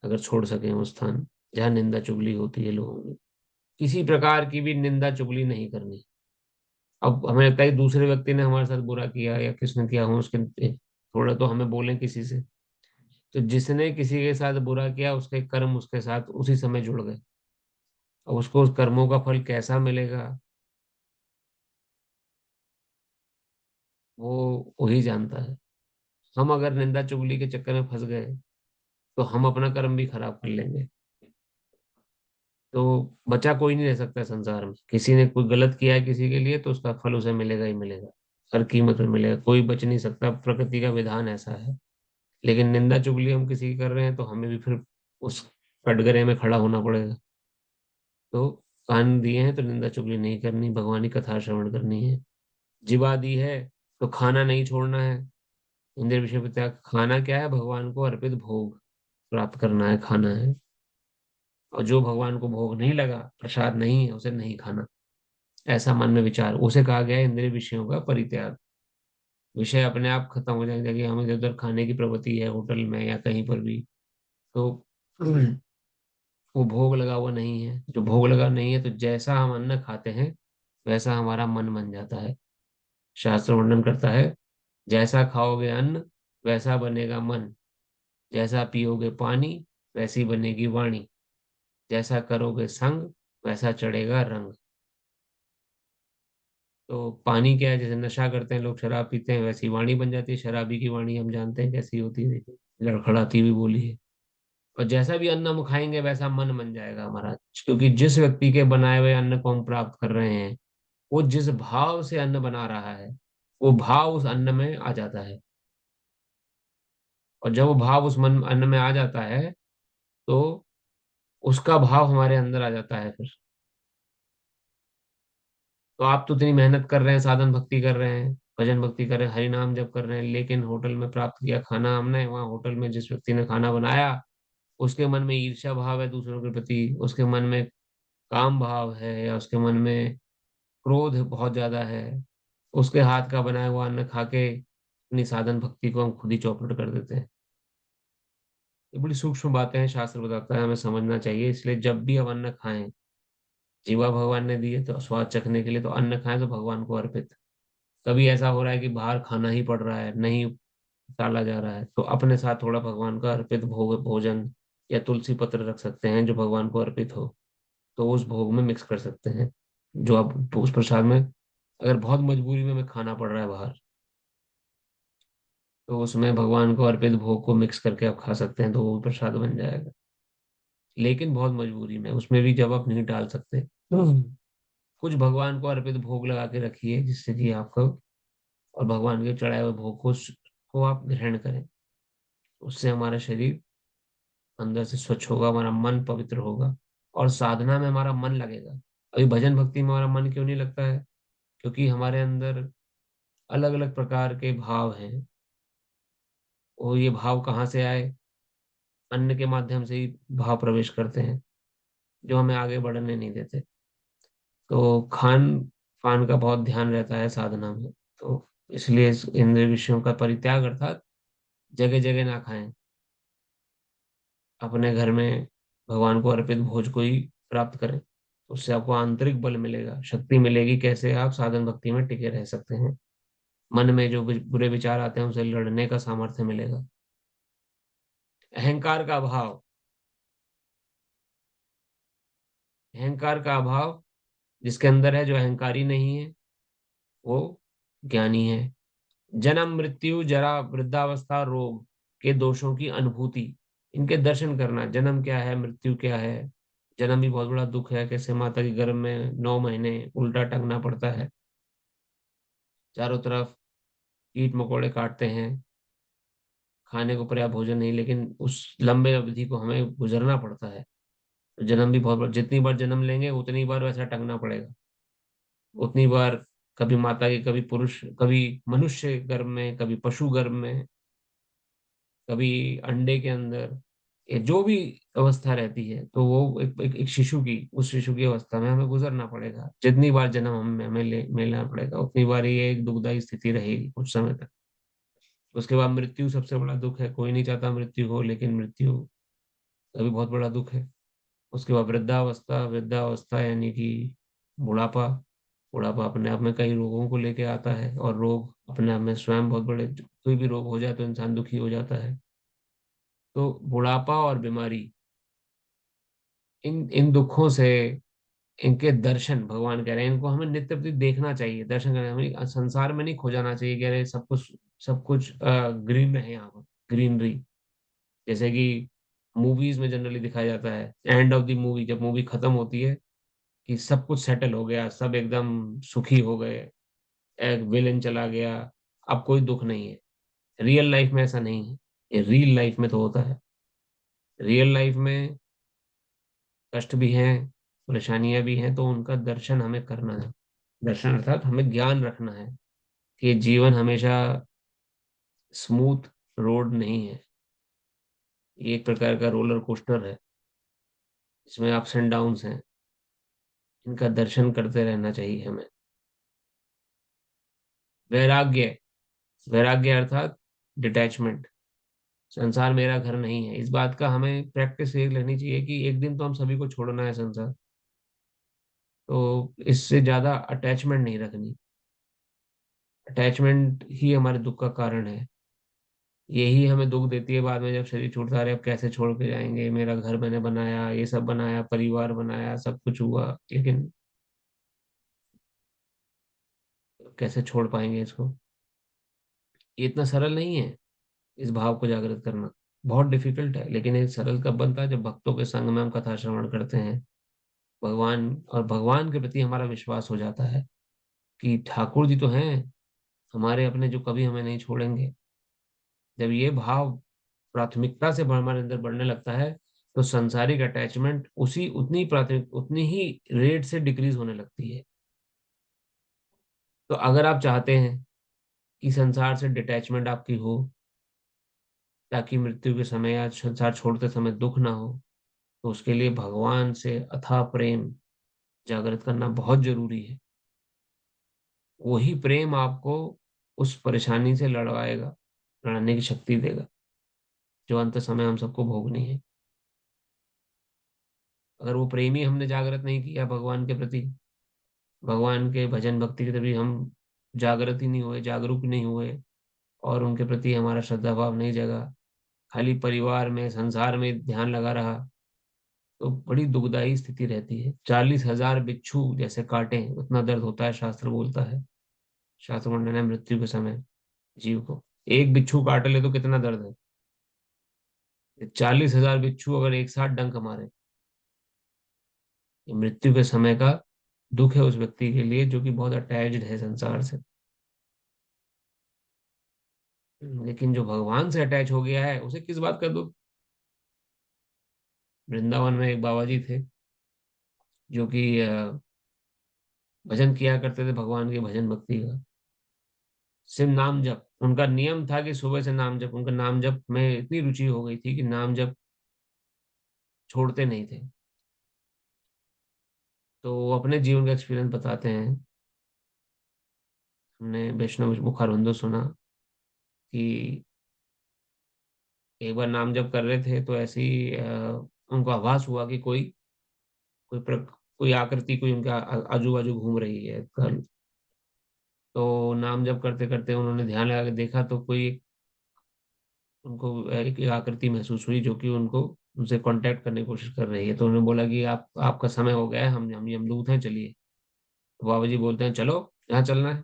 अगर छोड़ सके वो स्थान जहाँ निंदा चुगली होती है लोगों की। किसी प्रकार की भी निंदा चुगली नहीं करनी। अब हमें लगता है कि दूसरे व्यक्ति ने हमारे साथ बुरा किया या किसने किया, हम उसके थोड़ा तो हमें बोलें किसी से, तो जिसने किसी के साथ बुरा किया उसके कर्म उसके साथ उसी समय जुड़ गए। अब उसको उस कर्मों का फल कैसा मिलेगा वो वही जानता है। हम अगर निंदा चुगली के चक्कर में फंस गए तो हम अपना कर्म भी खराब कर लेंगे। तो बचा कोई नहीं रह सकता संसार में। किसी ने कोई गलत किया है किसी के लिए तो उसका फल उसे मिलेगा ही मिलेगा, हर कीमत में मिलेगा, कोई बच नहीं सकता, प्रकृति का विधान ऐसा है। लेकिन निंदा चुगली हम किसी की कर रहे हैं तो हमें भी फिर उस कटघरे में खड़ा होना पड़ेगा। तो कान दिए हैं तो निंदा चुगली नहीं करनी, भगवान की कथा श्रवण करनी है। जीवा दी है तो खाना नहीं छोड़ना है। इंद्रिय विषय पर त्याग, खाना क्या है, भगवान को अर्पित भोग प्राप्त करना है, खाना है। और जो भगवान को भोग नहीं लगा, प्रसाद नहीं है, उसे नहीं खाना। ऐसा मन में विचार, उसे कहा गया है इंद्रिय विषयों का परित्याग। विषय अपने आप खत्म हो जाएंगे कि हमें इधर उधर खाने की प्रवृत्ति है होटल में या कहीं पर भी, तो वो भोग लगा हुआ नहीं है। जो भोग लगा नहीं है तो जैसा हम अन्न खाते हैं वैसा हमारा मन बन जाता है। शास्त्र वर्णन करता है, जैसा खाओगे अन्न वैसा बनेगा मन, जैसा पियोगे पानी वैसी बनेगी वाणी, जैसा करोगे संग वैसा चढ़ेगा रंग। तो पानी क्या है, जैसे नशा करते हैं लोग, शराब पीते हैं, वैसी वाणी बन जाती है। शराबी की वाणी हम जानते हैं कैसी होती है, देखिए लड़खड़ाती हुई बोली है। और जैसा भी अन्न हम खाएंगे वैसा मन बन जाएगा हमारा, क्योंकि जिस व्यक्ति के बनाए हुए अन्न को हम प्राप्त कर रहे हैं, वो जिस भाव से अन्न बना रहा है वो भाव उस अन्न में आ जाता है। और जब वो भाव उस मन अन्न में आ जाता है तो उसका भाव हमारे अंदर आ जाता है फिर। तो आप तो इतनी मेहनत कर रहे हैं, साधन भक्ति कर रहे हैं, भजन भक्ति कर रहे हैं, हरि नाम जप कर रहे हैं, लेकिन होटल में प्राप्त किया खाना हमने, वहाँ होटल में जिस व्यक्ति ने खाना बनाया उसके मन में ईर्ष्या भाव है दूसरों के प्रति, उसके मन में काम भाव है, या उसके मन में क्रोध बहुत ज्यादा है, उसके हाथ का बनाया हुआ अन्न खा के अपनी साधन भक्ति को हम खुद ही चौपट कर देते हैं। ये बड़ी सूक्ष्म बातें हैं, शास्त्र बताता है, हमें समझना चाहिए। इसलिए जब भी हम अन्न खाएं, जीवा भगवान ने दिए तो स्वाद चखने के लिए, तो अन्न खाएं तो भगवान को अर्पित। कभी ऐसा हो रहा है कि बाहर खाना ही पड़ रहा है, नहीं टाला जा रहा है, तो अपने साथ थोड़ा भगवान का अर्पित भोजन या तुलसी पत्र रख सकते हैं जो भगवान को अर्पित हो, तो उस भोग में मिक्स कर सकते हैं। जो आप उस प्रसाद में, अगर बहुत मजबूरी में हमें खाना पड़ रहा है बाहर, तो उसमें भगवान को अर्पित भोग को मिक्स करके आप खा सकते हैं, तो वो प्रसाद बन जाएगा। लेकिन बहुत मजबूरी में उसमें भी जब आप नहीं डाल सकते, कुछ भगवान को अर्पित भोग लगा के रखिए जिससे कि आपको, और भगवान के चढ़ाए हुए भोग को आप ग्रहण करें। उससे हमारा शरीर अंदर से स्वच्छ होगा, हमारा मन पवित्र होगा, और साधना में हमारा मन लगेगा। अभी भजन भक्ति में हमारा मन क्यों नहीं लगता है? क्योंकि हमारे अंदर अलग अलग प्रकार के भाव हैं। वो ये भाव कहाँ से आए? अन्न के माध्यम से ही भाव प्रवेश करते हैं जो हमें आगे बढ़ने नहीं देते। तो खान पान का बहुत ध्यान रहता है साधना में। तो इसलिए इस इंद्रिय विषयों का परित्याग, अर्थात जगह जगह ना खाएं, अपने घर में भगवान को अर्पित भोज को ही प्राप्त करें। उससे आपको आंतरिक बल मिलेगा, शक्ति मिलेगी, कैसे आप साधन भक्ति में टिके रह सकते हैं। मन में जो बुरे विचार आते हैं उनसे लड़ने का सामर्थ्य मिलेगा। अहंकार का अभाव, अहंकार का अभाव जिसके अंदर है, जो अहंकारी नहीं है वो ज्ञानी है। जन्म मृत्यु जरा वृद्धावस्था रोग के दोषों की अनुभूति, इनके दर्शन करना। जन्म क्या है, मृत्यु क्या है? जन्म भी बहुत बड़ा दुख है, कैसे माता के गर्भ में 9 महीने उल्टा टंगना पड़ता है, चारों तरफ कीट मकोड़े काटते हैं, खाने को पर्याप्त भोजन नहीं, लेकिन उस लंबे अवधि को हमें गुजरना पड़ता है। तो जन्म भी बहुत बड़ा, जितनी बार जन्म लेंगे उतनी बार वैसा टंगना पड़ेगा, उतनी बार कभी माता के, कभी पुरुष, कभी मनुष्य गर्भ में, कभी पशु गर्भ में, कभी अंडे के अंदर, ये जो भी अवस्था रहती है, तो वो एक शिशु की, उस शिशु की अवस्था में हमें गुजरना पड़ेगा। जितनी बार जन्म हमें लेना पड़ेगा उतनी बार ये एक दुखदायी स्थिति रहेगी कुछ समय तक। उसके बाद मृत्यु सबसे बड़ा दुख है, कोई नहीं चाहता मृत्यु हो, लेकिन मृत्यु अभी बहुत बड़ा दुख है। उसके बाद वृद्धावस्था, वृद्धावस्था यानी कि बुढ़ापा, बुढ़ापा अपने आप में कई रोगों को लेके आता है, और रोग अपने आप में स्वयं बहुत बड़े, कोई भी रोग हो जाए तो इंसान दुखी हो जाता है। तो बुढ़ापा और बीमारी, इन इन दुखों से, इनके दर्शन, भगवान कह रहे हैं इनको हमें नित्य प्रति देखना चाहिए, दर्शन करना, हमें संसार में नहीं खो जाना चाहिए। कह रहे हैं सब कुछ ग्रीन है यहाँ पर, ग्रीनरी। जैसे कि मूवीज में जनरली दिखाया जाता है, एंड ऑफ द मूवी, जब मूवी खत्म होती है, कि सब कुछ सेटल हो गया, सब एकदम सुखी हो गए, एक विलेन चला गया, अब कोई दुख नहीं है। रियल लाइफ में ऐसा नहीं है। ये रियल लाइफ में तो होता है। रियल लाइफ में कष्ट भी हैं, परेशानियां भी हैं, तो उनका दर्शन हमें करना है। दर्शन अर्थात हमें ज्ञान रखना है कि जीवन हमेशा स्मूथ रोड नहीं है। ये एक प्रकार का रोलर कोस्टर है, इसमें अप्स एंड डाउन्स हैं। इनका दर्शन करते रहना चाहिए हमें। वैराग्य, वैराग्य अर्थात डिटैचमेंट। संसार मेरा घर नहीं है, इस बात का हमें प्रैक्टिस एक लेनी चाहिए कि एक दिन तो हम सभी को छोड़ना है संसार। तो इससे ज्यादा अटैचमेंट नहीं रखनी। अटैचमेंट ही हमारे दुख का कारण है। यही हमें दुख देती है बाद में, जब शरीर छूटता रहे, अब कैसे छोड़ के जाएंगे, मेरा घर मैंने बनाया, ये सब बनाया, परिवार बनाया, सब कुछ हुआ, लेकिन कैसे छोड़ पाएंगे इसको। ये इतना सरल नहीं है, इस भाव को जागृत करना बहुत डिफिकल्ट है। लेकिन ये सरल कब बनता है, जब भक्तों के संग में हम कथा श्रवण करते हैं, भगवान और भगवान के प्रति हमारा विश्वास हो जाता है कि ठाकुर जी तो हैं हमारे अपने, जो कभी हमें नहीं छोड़ेंगे। जब ये भाव प्राथमिकता से हमारे अंदर बढ़ने लगता है, तो सांसारिक अटैचमेंट उसी उतनी प्राथमिक उतनी ही रेट से डिक्रीज होने लगती है। तो अगर आप चाहते हैं कि संसार से डिटैचमेंट आपकी हो, ताकि मृत्यु के समय या संसार छोड़ते समय दुख ना हो, तो उसके लिए भगवान से अथाह प्रेम जागृत करना बहुत जरूरी है। वही प्रेम आपको उस परेशानी से लड़वाएगा, लड़ने की शक्ति देगा, जो अंत समय हम सबको भोगनी है। अगर वो प्रेम ही हमने जागृत नहीं किया भगवान के प्रति, भगवान के भजन भक्ति के प्रति हम जागृत ही नहीं हुए, जागरूक नहीं हुए, और उनके प्रति हमारा श्रद्धा भाव नहीं जगा, खाली परिवार में संसार में ध्यान लगा रहा, तो बड़ी दुखदाई स्थिति रहती है। 40,000 बिच्छू जैसे काटे उतना दर्द होता है, शास्त्र बोलता है। शास्त्र वर्णन है मृत्यु के समय जीव को, एक बिच्छू काट ले तो कितना दर्द है। 40,000 बिच्छू अगर एक साथ डंक मारे, ये मृत्यु के समय का दुख है उस व्यक्ति के लिए जो कि बहुत अटैच्ड है संसार से। लेकिन जो भगवान से अटैच हो गया है, उसे किस बात का दुख। वृंदावन में एक बाबा जी थे, जो कि भजन किया करते थे, भगवान के भजन भक्ति का, सिर्फ नाम जप उनका नियम था कि सुबह से नाम जप। उनका नाम जप में इतनी रुचि हो गई थी कि नाम जप छोड़ते नहीं थे। तो वो अपने जीवन का एक्सपीरियंस बताते हैं। हमने वैष्णव मुखारविंदो सुना कि एक बार नाम जप कर रहे थे, तो ऐसे ही उनको आभास हुआ कि कोई कोई आकृति कोई उनका आजू बाजू घूम रही है कल। तो नाम जप करते करते उन्होंने ध्यान लगा के देखा, तो उनको एक आकृति महसूस हुई, जो कि उनको उनसे कांटेक्ट करने की कोशिश कर रही है। तो उन्होंने बोला कि आपका समय हो गया है, हम यमदूत हैं, चलिए। तो बाबा जी बोलते हैं चलो, यहाँ चलना है।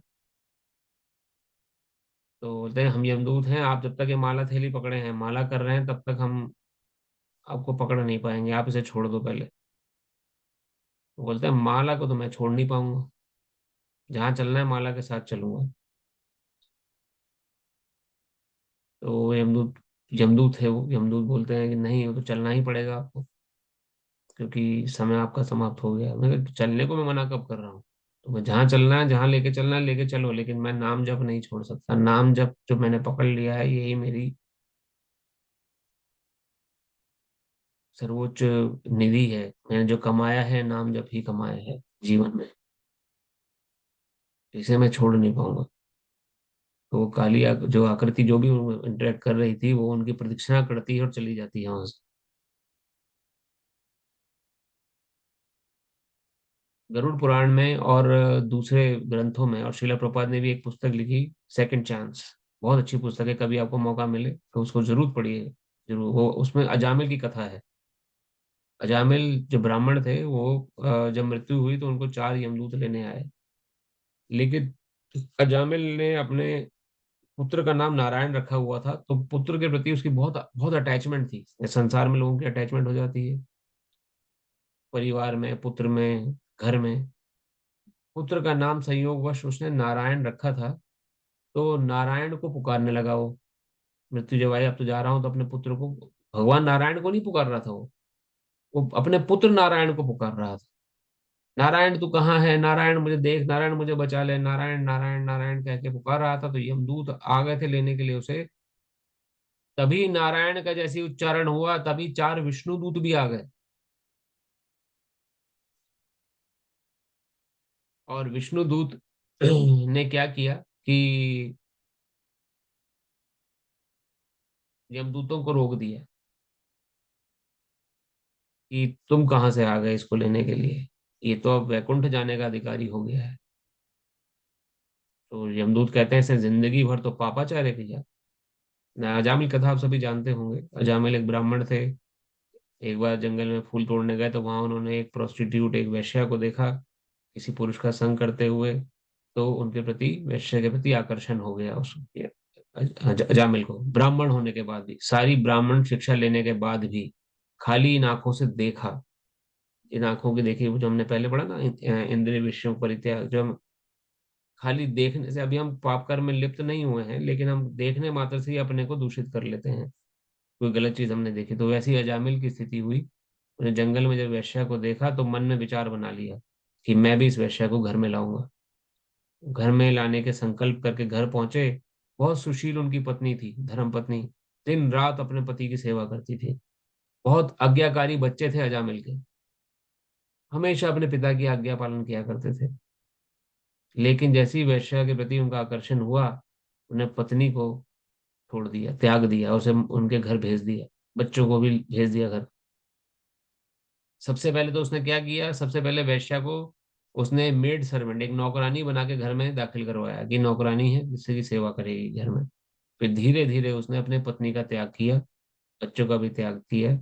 तो बोलते हैं हम यमदूत हैं, आप जब तक ये माला थैली पकड़े हैं, माला कर रहे हैं, तब तक हम आपको पकड़ नहीं पाएंगे, आप इसे छोड़ दो पहले। तो बोलते हैं माला को तो मैं छोड़ नहीं पाऊंगा, जहाँ चलना है माला के साथ चलूंगा। तो यमदूत, यमदूत है वो, यमदूत बोलते हैं कि नहीं, वो तो चलना ही पड़ेगा आपको, क्योंकि समय आपका समाप्त हो गया। मैं कहा, चलने को मैं मना कब कर रहा हूँ। तो मैं जहाँ चलना है, जहाँ लेके चलना है लेके चलो, लेकिन मैं नाम जप नहीं छोड़ सकता। नाम जप जो मैंने पकड़ लिया है, यही मेरी सर्वोच्च निधि है। मैंने जो कमाया है, नाम जप ही कमाया है जीवन में, इसे मैं छोड़ नहीं पाऊंगा। तो वो काली जो आकृति जो भी इंटरेक्ट कर रही थी, वो उनकी प्रदक्षिणा करती है और चली जाती है वहां से। गरुड़ पुराण में और दूसरे ग्रंथों में, और श्रीला प्रभुपाद ने भी एक पुस्तक लिखी, सेकंड चांस। बहुत अच्छी पुस्तक है, कभी आपको मौका मिले तो उसको जरूर पढ़िए। जरूर, वो उसमें अजामिल की कथा है। अजामिल जो ब्राह्मण थे वो जब मृत्यु हुई तो उनको 4 यमदूत लेने आए, लेकिन अजामिल ने अपने पुत्र का नाम नारायण रखा हुआ था, तो पुत्र के प्रति उसकी बहुत बहुत अटैचमेंट थी। संसार में लोगों की अटैचमेंट हो जाती है, परिवार में, पुत्र में, घर में। पुत्र का नाम संयोगवश उसने नारायण रखा था, तो नारायण को पुकारने लगा वो। मृत्यु जब आई, अब तो जा रहा हूं, तो अपने पुत्र को, भगवान नारायण को नहीं पुकार रहा था वो अपने पुत्र नारायण को पुकार रहा था। नारायण तू कहाँ है, नारायण मुझे देख, नारायण मुझे बचा ले, नारायण नारायण नारायण कह के पुकार रहा था। तो यमदूत आ गए थे लेने के लिए उसे। तभी नारायण का जैसे ही उच्चारण हुआ, तभी 4 विष्णु दूत भी आ गए। और विष्णु दूत ने क्या किया कि यमदूतों को रोक दिया कि तुम कहाँ से आ गए इसको लेने के लिए, ये तो अब वैकुंठ जाने का अधिकारी हो गया है। तो यमदूत कहते हैं इसे जिंदगी भर तो पापाचार्य किया। अजामिल कथा आप सभी जानते होंगे। अजामिल एक ब्राह्मण थे। एक बार जंगल में फूल तोड़ने गए, तो वहां उन्होंने एक प्रोस्टिट्यूट, एक वेश्या को देखा किसी पुरुष का संग करते हुए। तो उनके प्रति, वेश्या के प्रति आकर्षण हो गया उस अजामिल को। ब्राह्मण होने के बाद भी, सारी ब्राह्मण शिक्षा लेने के बाद भी, खाली इन आंखों से देखा, इन आंखों की देखी, वो जो हमने पहले पढ़ा ना, इंद्रिय विषयों परित्याग, जो हम खाली देखने से, अभी हम पाप कर्म में लिप्त नहीं हुए हैं, लेकिन हम देखने मात्र से ही अपने को दूषित कर लेते हैं। कोई गलत चीज हमने देखी, तो वैसी अजामिल की स्थिति हुई। उन्हें जंगल में जब वैश्या को देखा तो मन में विचार बना लिया कि मैं भी इस वैश्या को घर में लाऊंगा। घर में लाने के संकल्प करके घर पहुंचे। बहुत सुशील उनकी पत्नी थी, धर्म पत्नी। दिन रात अपने पति की सेवा करती थी। बहुत आज्ञाकारी बच्चे थे अजामिल के, हमेशा अपने पिता की आज्ञा पालन किया करते थे। लेकिन जैसे ही वैश्या के प्रति उनका आकर्षण हुआ, उन्हें पत्नी को छोड़ दिया, त्याग दिया, उसे उनके घर भेज दिया, बच्चों को भी भेज दिया घर। सबसे पहले तो उसने क्या किया, सबसे पहले वैश्या को उसने मेड सर्वेंट, एक नौकरानी बना के घर में दाखिल करवाया कि नौकरानी है, जिससे की सेवा करेगी घर में। फिर धीरे धीरे उसने अपने पत्नी का त्याग किया, बच्चों का भी त्याग किया।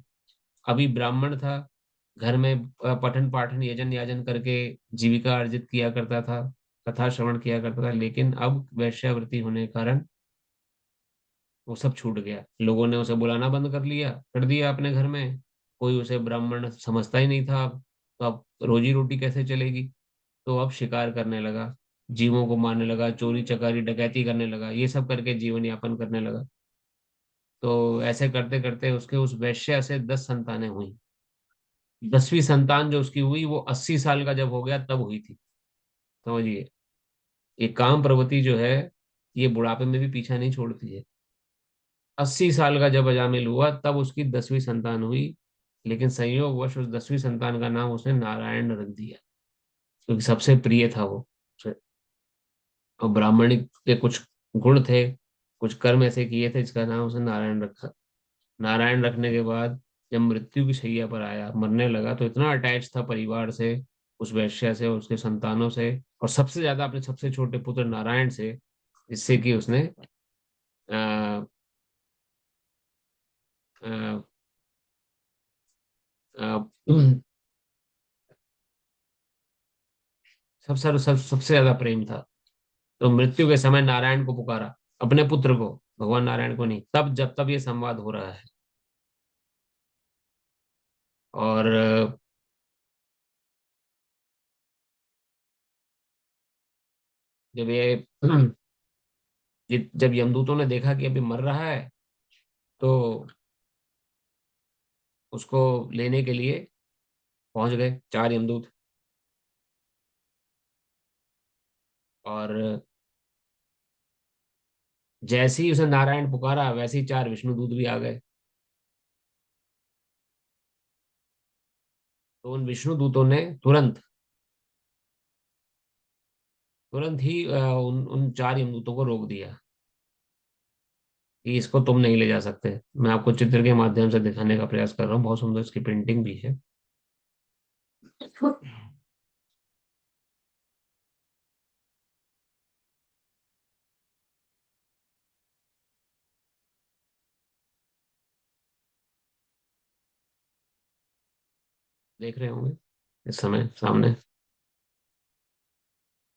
अभी ब्राह्मण था, घर में पठन पाठन यजन याजन करके जीविका अर्जित किया करता था, कथा श्रवण किया करता था। लेकिन अब वैश्यावृत्ति होने के कारण वो सब छूट गया। लोगों ने उसे बुलाना बंद कर दिया अपने घर में। कोई उसे ब्राह्मण समझता ही नहीं था अब। तो अब रोजी रोटी कैसे चलेगी? तो अब शिकार करने लगा, जीवों को मारने लगा, चोरी चकारी डकैती करने लगा, ये सब करके जीवन यापन करने लगा। तो ऐसे करते करते उसके उस वैश्या से 10 संतानें हुई। 10वीं संतान जो उसकी हुई, वो 80 साल का जब हो गया तब हुई थी। समझिए, ये काम प्रवृत्ति जो है, ये बुढ़ापे में भी पीछा नहीं छोड़ती है। 80 साल का जब अजामिल हुआ तब उसकी 10वीं संतान हुई। लेकिन संयोगवश उस 10वीं संतान का नाम उसने नारायण रख दिया, क्योंकि सबसे प्रिय था वो उसे। और ब्राह्मणिक के कुछ गुण थे, कुछ कर्म ऐसे किए थे, जिसका नाम उसने नारायण रखा। नारायण रखने के बाद जब मृत्यु की शैया पर आया, मरने लगा, तो इतना अटैच था परिवार से, उस वैश्या से, उसके संतानों से, और सबसे ज्यादा अपने सबसे छोटे पुत्र नारायण से, जिससे कि उसने आ, आ, आ, सबसे ज्यादा प्रेम था। तो मृत्यु के समय नारायण को पुकारा, अपने पुत्र को, भगवान नारायण को नहीं, तब जब तब ये संवाद हो रहा है। और जब ये जब यमदूतों ने देखा कि अभी मर रहा है, तो उसको लेने के लिए पहुंच गए 4 यमदूत। और जैसे ही उसे नारायण पुकारा, वैसे ही 4 विष्णु दूत भी आ गए। तो उन विष्णु दूतों ने तुरंत ही उन उन 4 यमदूतों को रोक दिया कि इसको तुम नहीं ले जा सकते। मैं आपको चित्र के माध्यम से दिखाने का प्रयास कर रहा हूँ, बहुत सुंदर इसकी प्रिंटिंग भी है। देख रहे होंगे इस समय सामने।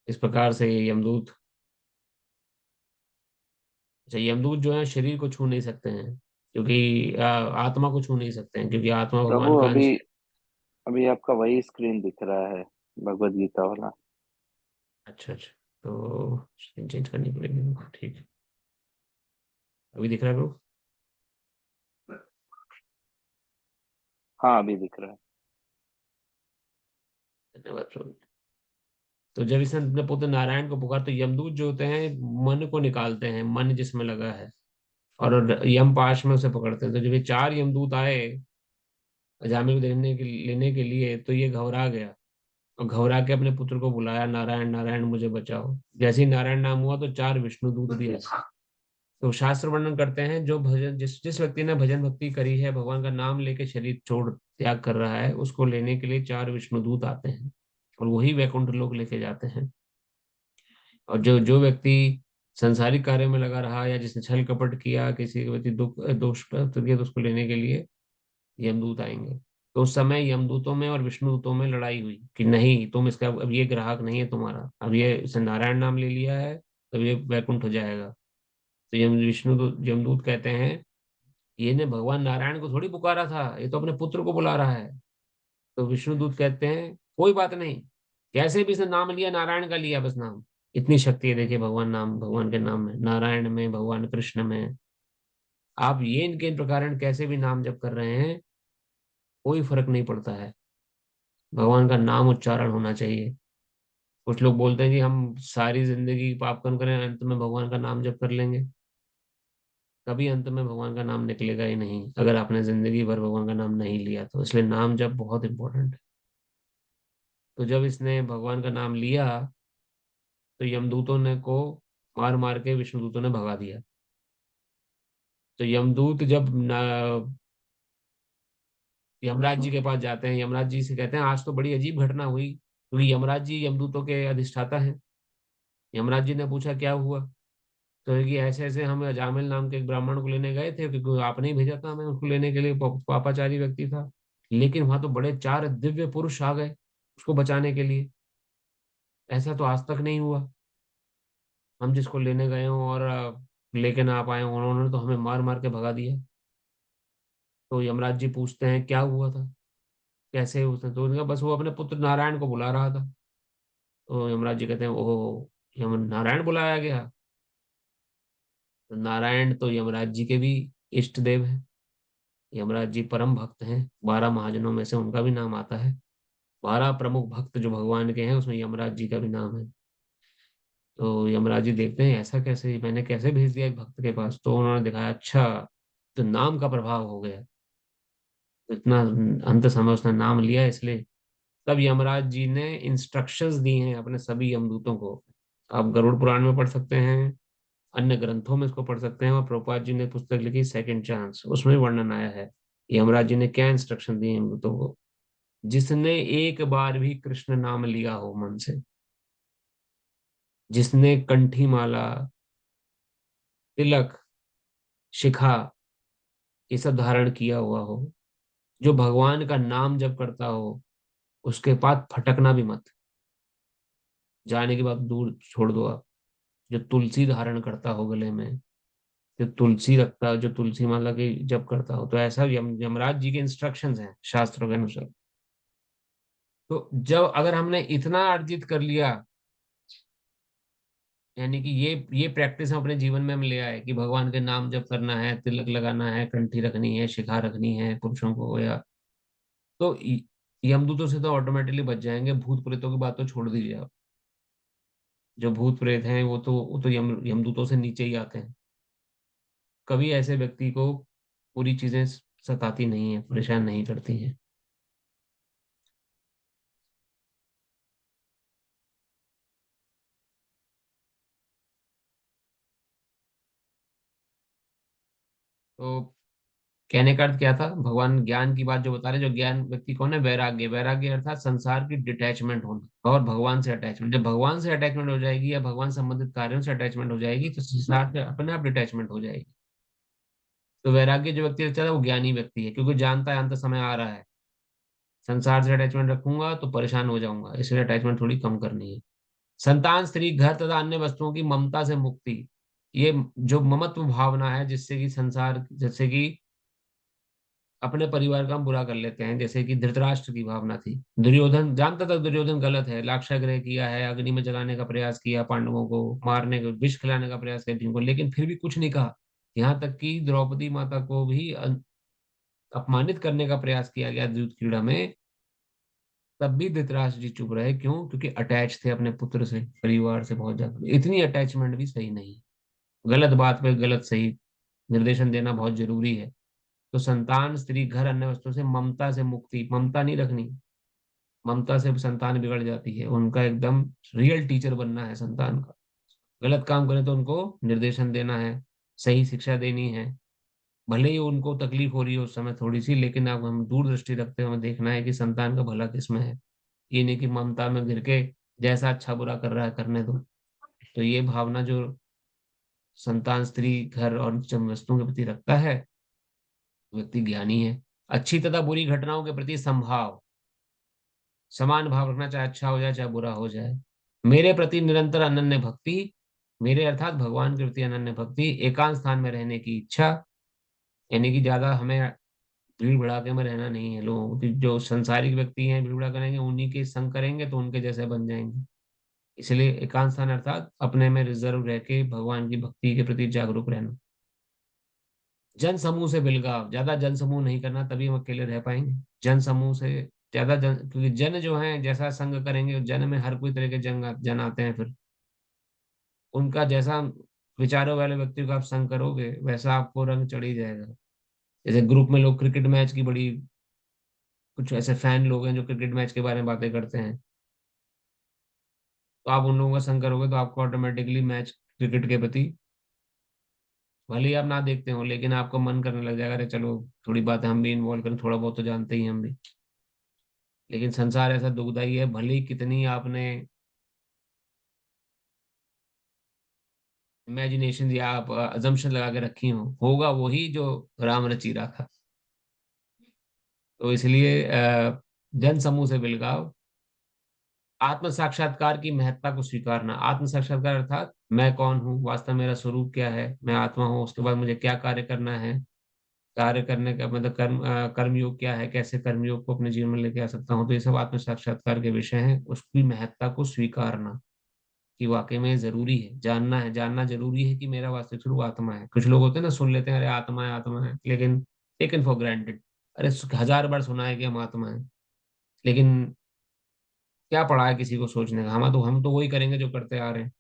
इस प्रकार से ये यमदूत, अच्छा यमदूत जो है शरीर को छू नहीं सकते हैं, क्योंकि आत्मा को छू नहीं सकते हैं, क्योंकि आत्मा प्रभु भगवान का अभी अंश। अभी आपका वही स्क्रीन दिख रहा है, भगवत गीता वाला। अच्छा अच्छा, तो चेंज करनी पड़ेगी मेरे को, ठीक है। अभी दिख रहा है ब्रो? हाँ अभी दिख रहा है। धन्यवाद प्रभु। तो जब इसने अपने पुत्र नारायण को पुकार, तो यमदूत जो होते हैं मन को निकालते हैं, मन जिसमें लगा है, और यम पाश में उसे पकड़ते हैं। तो जब ये चार यमदूत आए अजामिल को लेने के लिए, तो ये घबरा गया और घबरा के अपने पुत्र को बुलाया, नारायण नारायण मुझे बचाओ। जैसे ही नारायण नाम हुआ तो चार विष्णु दूत भी आए। तो शास्त्र वर्णन करते हैं, जो भजन जिस जिस व्यक्ति ने भजन भक्ति करी है, भगवान का नाम लेके शरीर छोड़ त्याग कर रहा है, उसको लेने के लिए चार विष्णु दूत आते हैं और वही वैकुंठ लोक लेके जाते हैं। और जो जो व्यक्ति संसारिक कार्य में लगा रहा, या जिसने छल कपट किया, किसी के प्रति दुख दोष प्राप्त किया, तो उसको लेने के लिए यमदूत आएंगे। तो उस समय यमदूतों में और विष्णु दूतों में लड़ाई हुई कि नहीं, तुम इसका, अब ये ग्राहक नहीं है तुम्हारा, अब ये इसने नारायण नाम ले लिया है, तब ये वैकुंठ हो जाएगा। तो यमदूत कहते हैं, ये ने भगवान नारायण को थोड़ी पुकारा था, ये तो अपने पुत्र को बुला रहा है। तो विष्णुदूत कहते हैं कोई बात नहीं, कैसे भी इसने नाम लिया, नारायण का लिया बस नाम। इतनी शक्ति है देखिए भगवान नाम, भगवान के नाम में, नारायण में, भगवान कृष्ण में। आप ये इनके इन प्रकार कैसे भी नाम जप कर रहे हैं, कोई फर्क नहीं पड़ता है, भगवान का नाम उच्चारण होना चाहिए। कुछ लोग बोलते हैं कि हम सारी जिंदगी पाप कर्म करें, अंत में भगवान का नाम जप कर लेंगे। कभी अंत में भगवान का नाम निकलेगा ही नहीं, अगर आपने जिंदगी भर भगवान का नाम नहीं लिया तो। इसलिए नाम जप बहुत इंपॉर्टेंट है। तो जब इसने भगवान का नाम लिया, तो यमदूतों ने को मार मार के विष्णुदूतों ने भगा दिया। तो यमदूत जब यमराज जी के पास जाते हैं, यमराज जी से कहते हैं आज तो बड़ी अजीब घटना हुई, क्योंकि यमराज जी यमदूतों के अधिष्ठाता हैं। यमराज जी ने पूछा क्या हुआ, तो ये कि ऐसे ऐसे हम अजामिल नाम के एक ब्राह्मण को लेने गए थे, क्योंकि आपने ही भेजा था हमें उसको लेने के लिए, पापाचारी व्यक्ति था। लेकिन वहां तो बड़े चार दिव्य पुरुष आ गए उसको बचाने के लिए, ऐसा तो आज तक नहीं हुआ। हम जिसको लेने गए हों और लेके ना आ पाए हों, उन्होंने तो हमें मार मार के भगा दिया। तो यमराज जी पूछते हैं क्या हुआ था, कैसे उसने, तो उनका बस वो अपने पुत्र नारायण को बुला रहा था। तो यमराज जी कहते हैं ओह, यम नारायण बुलाया गया। तो नारायण तो यमराज जी के भी इष्ट देव हैं। यमराज जी परम भक्त हैं, 12 महाजनों में से उनका भी नाम आता है। 12 प्रमुख भक्त जो भगवान के हैं, उसमें यमराज जी का भी नाम है। तो यमराज जी देखते हैं ऐसा कैसे, मैंने कैसे भेज दिया एक भक्त के पास, तो उन्होंने दिखाया अच्छा, तो नाम का प्रभाव हो गया। तो इतना अंत समय उसने नाम लिया, इसलिए तब यमराज जी ने इंस्ट्रक्शंस दी हैं अपने सभी यमदूतों को। आप गरुड़ पुराण में पढ़ सकते हैं, अन्य ग्रंथों में इसको पढ़ सकते हैं, और प्रभुपाद जी ने पुस्तक लिखी सेकंड चांस, उसमें वर्णन आया है यमराज जी ने क्या इंस्ट्रक्शन दिए यमदूतों को। जिसने एक बार भी कृष्ण नाम लिया हो मन से, जिसने कंठी माला, तिलक, शिखा, ये सब धारण किया हुआ हो, जो भगवान का नाम जप करता हो, उसके पास फटकना भी मत। जाने की बात दूर छोड़ दो आप। जो तुलसी धारण करता हो गले में, जो तुलसी रखता, जो तुलसी माला की जप करता हो, तो ऐसा यमराज जी के इंस्ट्रक्शंस हैं शास्त्रों के अनुसार। तो जब अगर हमने इतना अर्जित कर लिया, यानी कि ये प्रैक्टिस हम अपने जीवन में हम ले आए कि भगवान के नाम जप करना है, तिलक लगाना है, कंठी रखनी है, शिखा रखनी है पुरुषों को, या तो यमदूतों से तो ऑटोमेटिकली बच जाएंगे। भूत प्रेतों की बात तो छोड़ दीजिए आप, जो भूत प्रेत हैं वो तो यमदूतों से नीचे ही आते हैं। कभी ऐसे व्यक्ति को पूरी चीजें सताती नहीं है, परेशान नहीं करती हैं। तो कहने का अर्थ क्या था, भगवान ज्ञान की बात जो बता रहे हैं, जो ज्ञान व्यक्ति कौन है, वैराग्य, वैराग्य अर्थात संसार की डिटैचमेंट होना और भगवान से अटैचमेंट। जब भगवान से अटैचमेंट हो जाएगी या भगवान संबंधित कार्यों से अटैचमेंट हो जाएगी, तो संसार से अपने आप डिटैचमेंट हो जाएगी। तो वैराग्य जो व्यक्ति रखता है वो ज्ञानी व्यक्ति है, क्योंकि जानता है अंत समय आ रहा है। संसार से अटैचमेंट रखूंगा तो परेशान हो जाऊंगा, इसलिए अटैचमेंट थोड़ी कम करनी है। संतान, स्त्री, घर तथा अन्य वस्तुओं की ममता से मुक्ति, ये जो ममत्व भावना है जिससे कि संसार, जैसे कि अपने परिवार का हम बुरा कर लेते हैं, जैसे कि धृतराष्ट्र की भावना थी। दुर्योधन जानता था दुर्योधन गलत है, लाक्षागृह किया है, अग्नि में जलाने का प्रयास किया, पांडवों को मारने का, विष खिलाने का प्रयास किया जिनको, लेकिन फिर भी कुछ नहीं कहा। यहाँ तक कि द्रौपदी माता को भी अपमानित करने का प्रयास किया गया युद्ध क्रीड़ा में, तब भी धृतराष्ट्र जी चुप रहे। क्यों? क्योंकि अटैच थे अपने पुत्र से, परिवार से बहुत ज्यादा। इतनी अटैचमेंट भी सही नहीं, गलत बात पे गलत सही निर्देशन देना बहुत जरूरी है। तो संतान, स्त्री, घर, अन्य वस्तुओं से ममता से मुक्ति, ममता नहीं रखनी। ममता से संतान बिगड़ जाती है, उनका एकदम रियल टीचर बनना है संतान का। गलत काम करे तो उनको निर्देशन देना है, सही शिक्षा देनी है। भले ही उनको तकलीफ हो रही हो उस समय थोड़ी सी, लेकिन अब हम दूरदृष्टि रखते हुए देखना है कि संतान का भला किसमें है। ये नहीं कि ममता में गिर के जैसा अच्छा बुरा कर रहा है करने दो। तो ये भावना जो संतान, स्त्री, घर और जब वस्तुओं के प्रति रखता है, व्यक्ति ज्ञानी है। अच्छी तथा बुरी घटनाओं के प्रति संभाव, समान भाव रखना, चाहे अच्छा हो जाए चाहे बुरा हो जाए। मेरे प्रति निरंतर अनन्य भक्ति, मेरे अर्थात भगवान के प्रति अनन्य भक्ति। एकांत स्थान में रहने की इच्छा, यानी कि ज्यादा हमें भीड़ भड़ाके में रहना नहीं है। लोगों की जो संसारिक व्यक्ति हैं भीड़ भड़ाका करेंगे, उन्हीं के संग करेंगे तो उनके जैसे बन जाएंगे। इसलिए एकांत स्थान अर्थात अपने में रिजर्व रह के भगवान की भक्ति के प्रति जागरूक रहना। जन समूह से बिलगाव, ज्यादा जन समूह नहीं करना, तभी हम अकेले रह पाएंगे। जन समूह से ज्यादा जन, क्योंकि जन जो है जैसा संग करेंगे, जन में हर कोई तरह के जन आते हैं, फिर उनका जैसा विचारों वाले व्यक्ति को आप संग करोगे वैसा आपको रंग चढ़ ही जाएगा। जैसे ग्रुप में लोग क्रिकेट मैच की बड़ी, कुछ ऐसे फैन लोग हैं जो क्रिकेट मैच के बारे में बातें करते हैं, तो आप उन लोगों का संग करोगे तो आपको ऑटोमेटिकली मैच, क्रिकेट के प्रति, भले ही आप ना देखते हो लेकिन आपको मन करने लग जाएगा, अरे चलो थोड़ी बात हम भी इन्वॉल्व करें, थोड़ा बहुत तो जानते ही हैं हम भी। लेकिन संसार ऐसा दुखदाई है, भले ही कितनी आपने इमेजिनेशन या आप अजम्पशन लगा के रखी हो, होगा वही जो राम रची रहा था। तो इसलिए जन समूह से बिलगाव। आत्म साक्षात्कार की महत्ता को स्वीकारना, आत्म साक्षात्कार अर्थात मैं कौन हूँ, वास्तव में मेरा स्वरूप क्या है, मैं आत्मा हूँ, उसके बाद मुझे क्या कार्य करना है, कार्य करने का मतलब कर्म योग क्या है, कैसे कर्म योग को अपने जीवन में लेके आ सकता हूँ। तो ये सब आत्म साक्षात्कार के विषय हैं। उसकी महत्ता को स्वीकारना कि वाकई में जरूरी है, जानना है, जानना जरूरी है कि मेरा वास्तविक स्वरूप आत्मा है। कुछ लोग होते हैं ना, सुन लेते हैं अरे आत्मा है, लेकिन टेकन फॉर ग्रांटेड। अरे 1000 बार सुना है कि हम आत्मा है, लेकिन क्या पड़ा है किसी को सोचने का? हम तो वही करेंगे जो करते आ रहे हैं।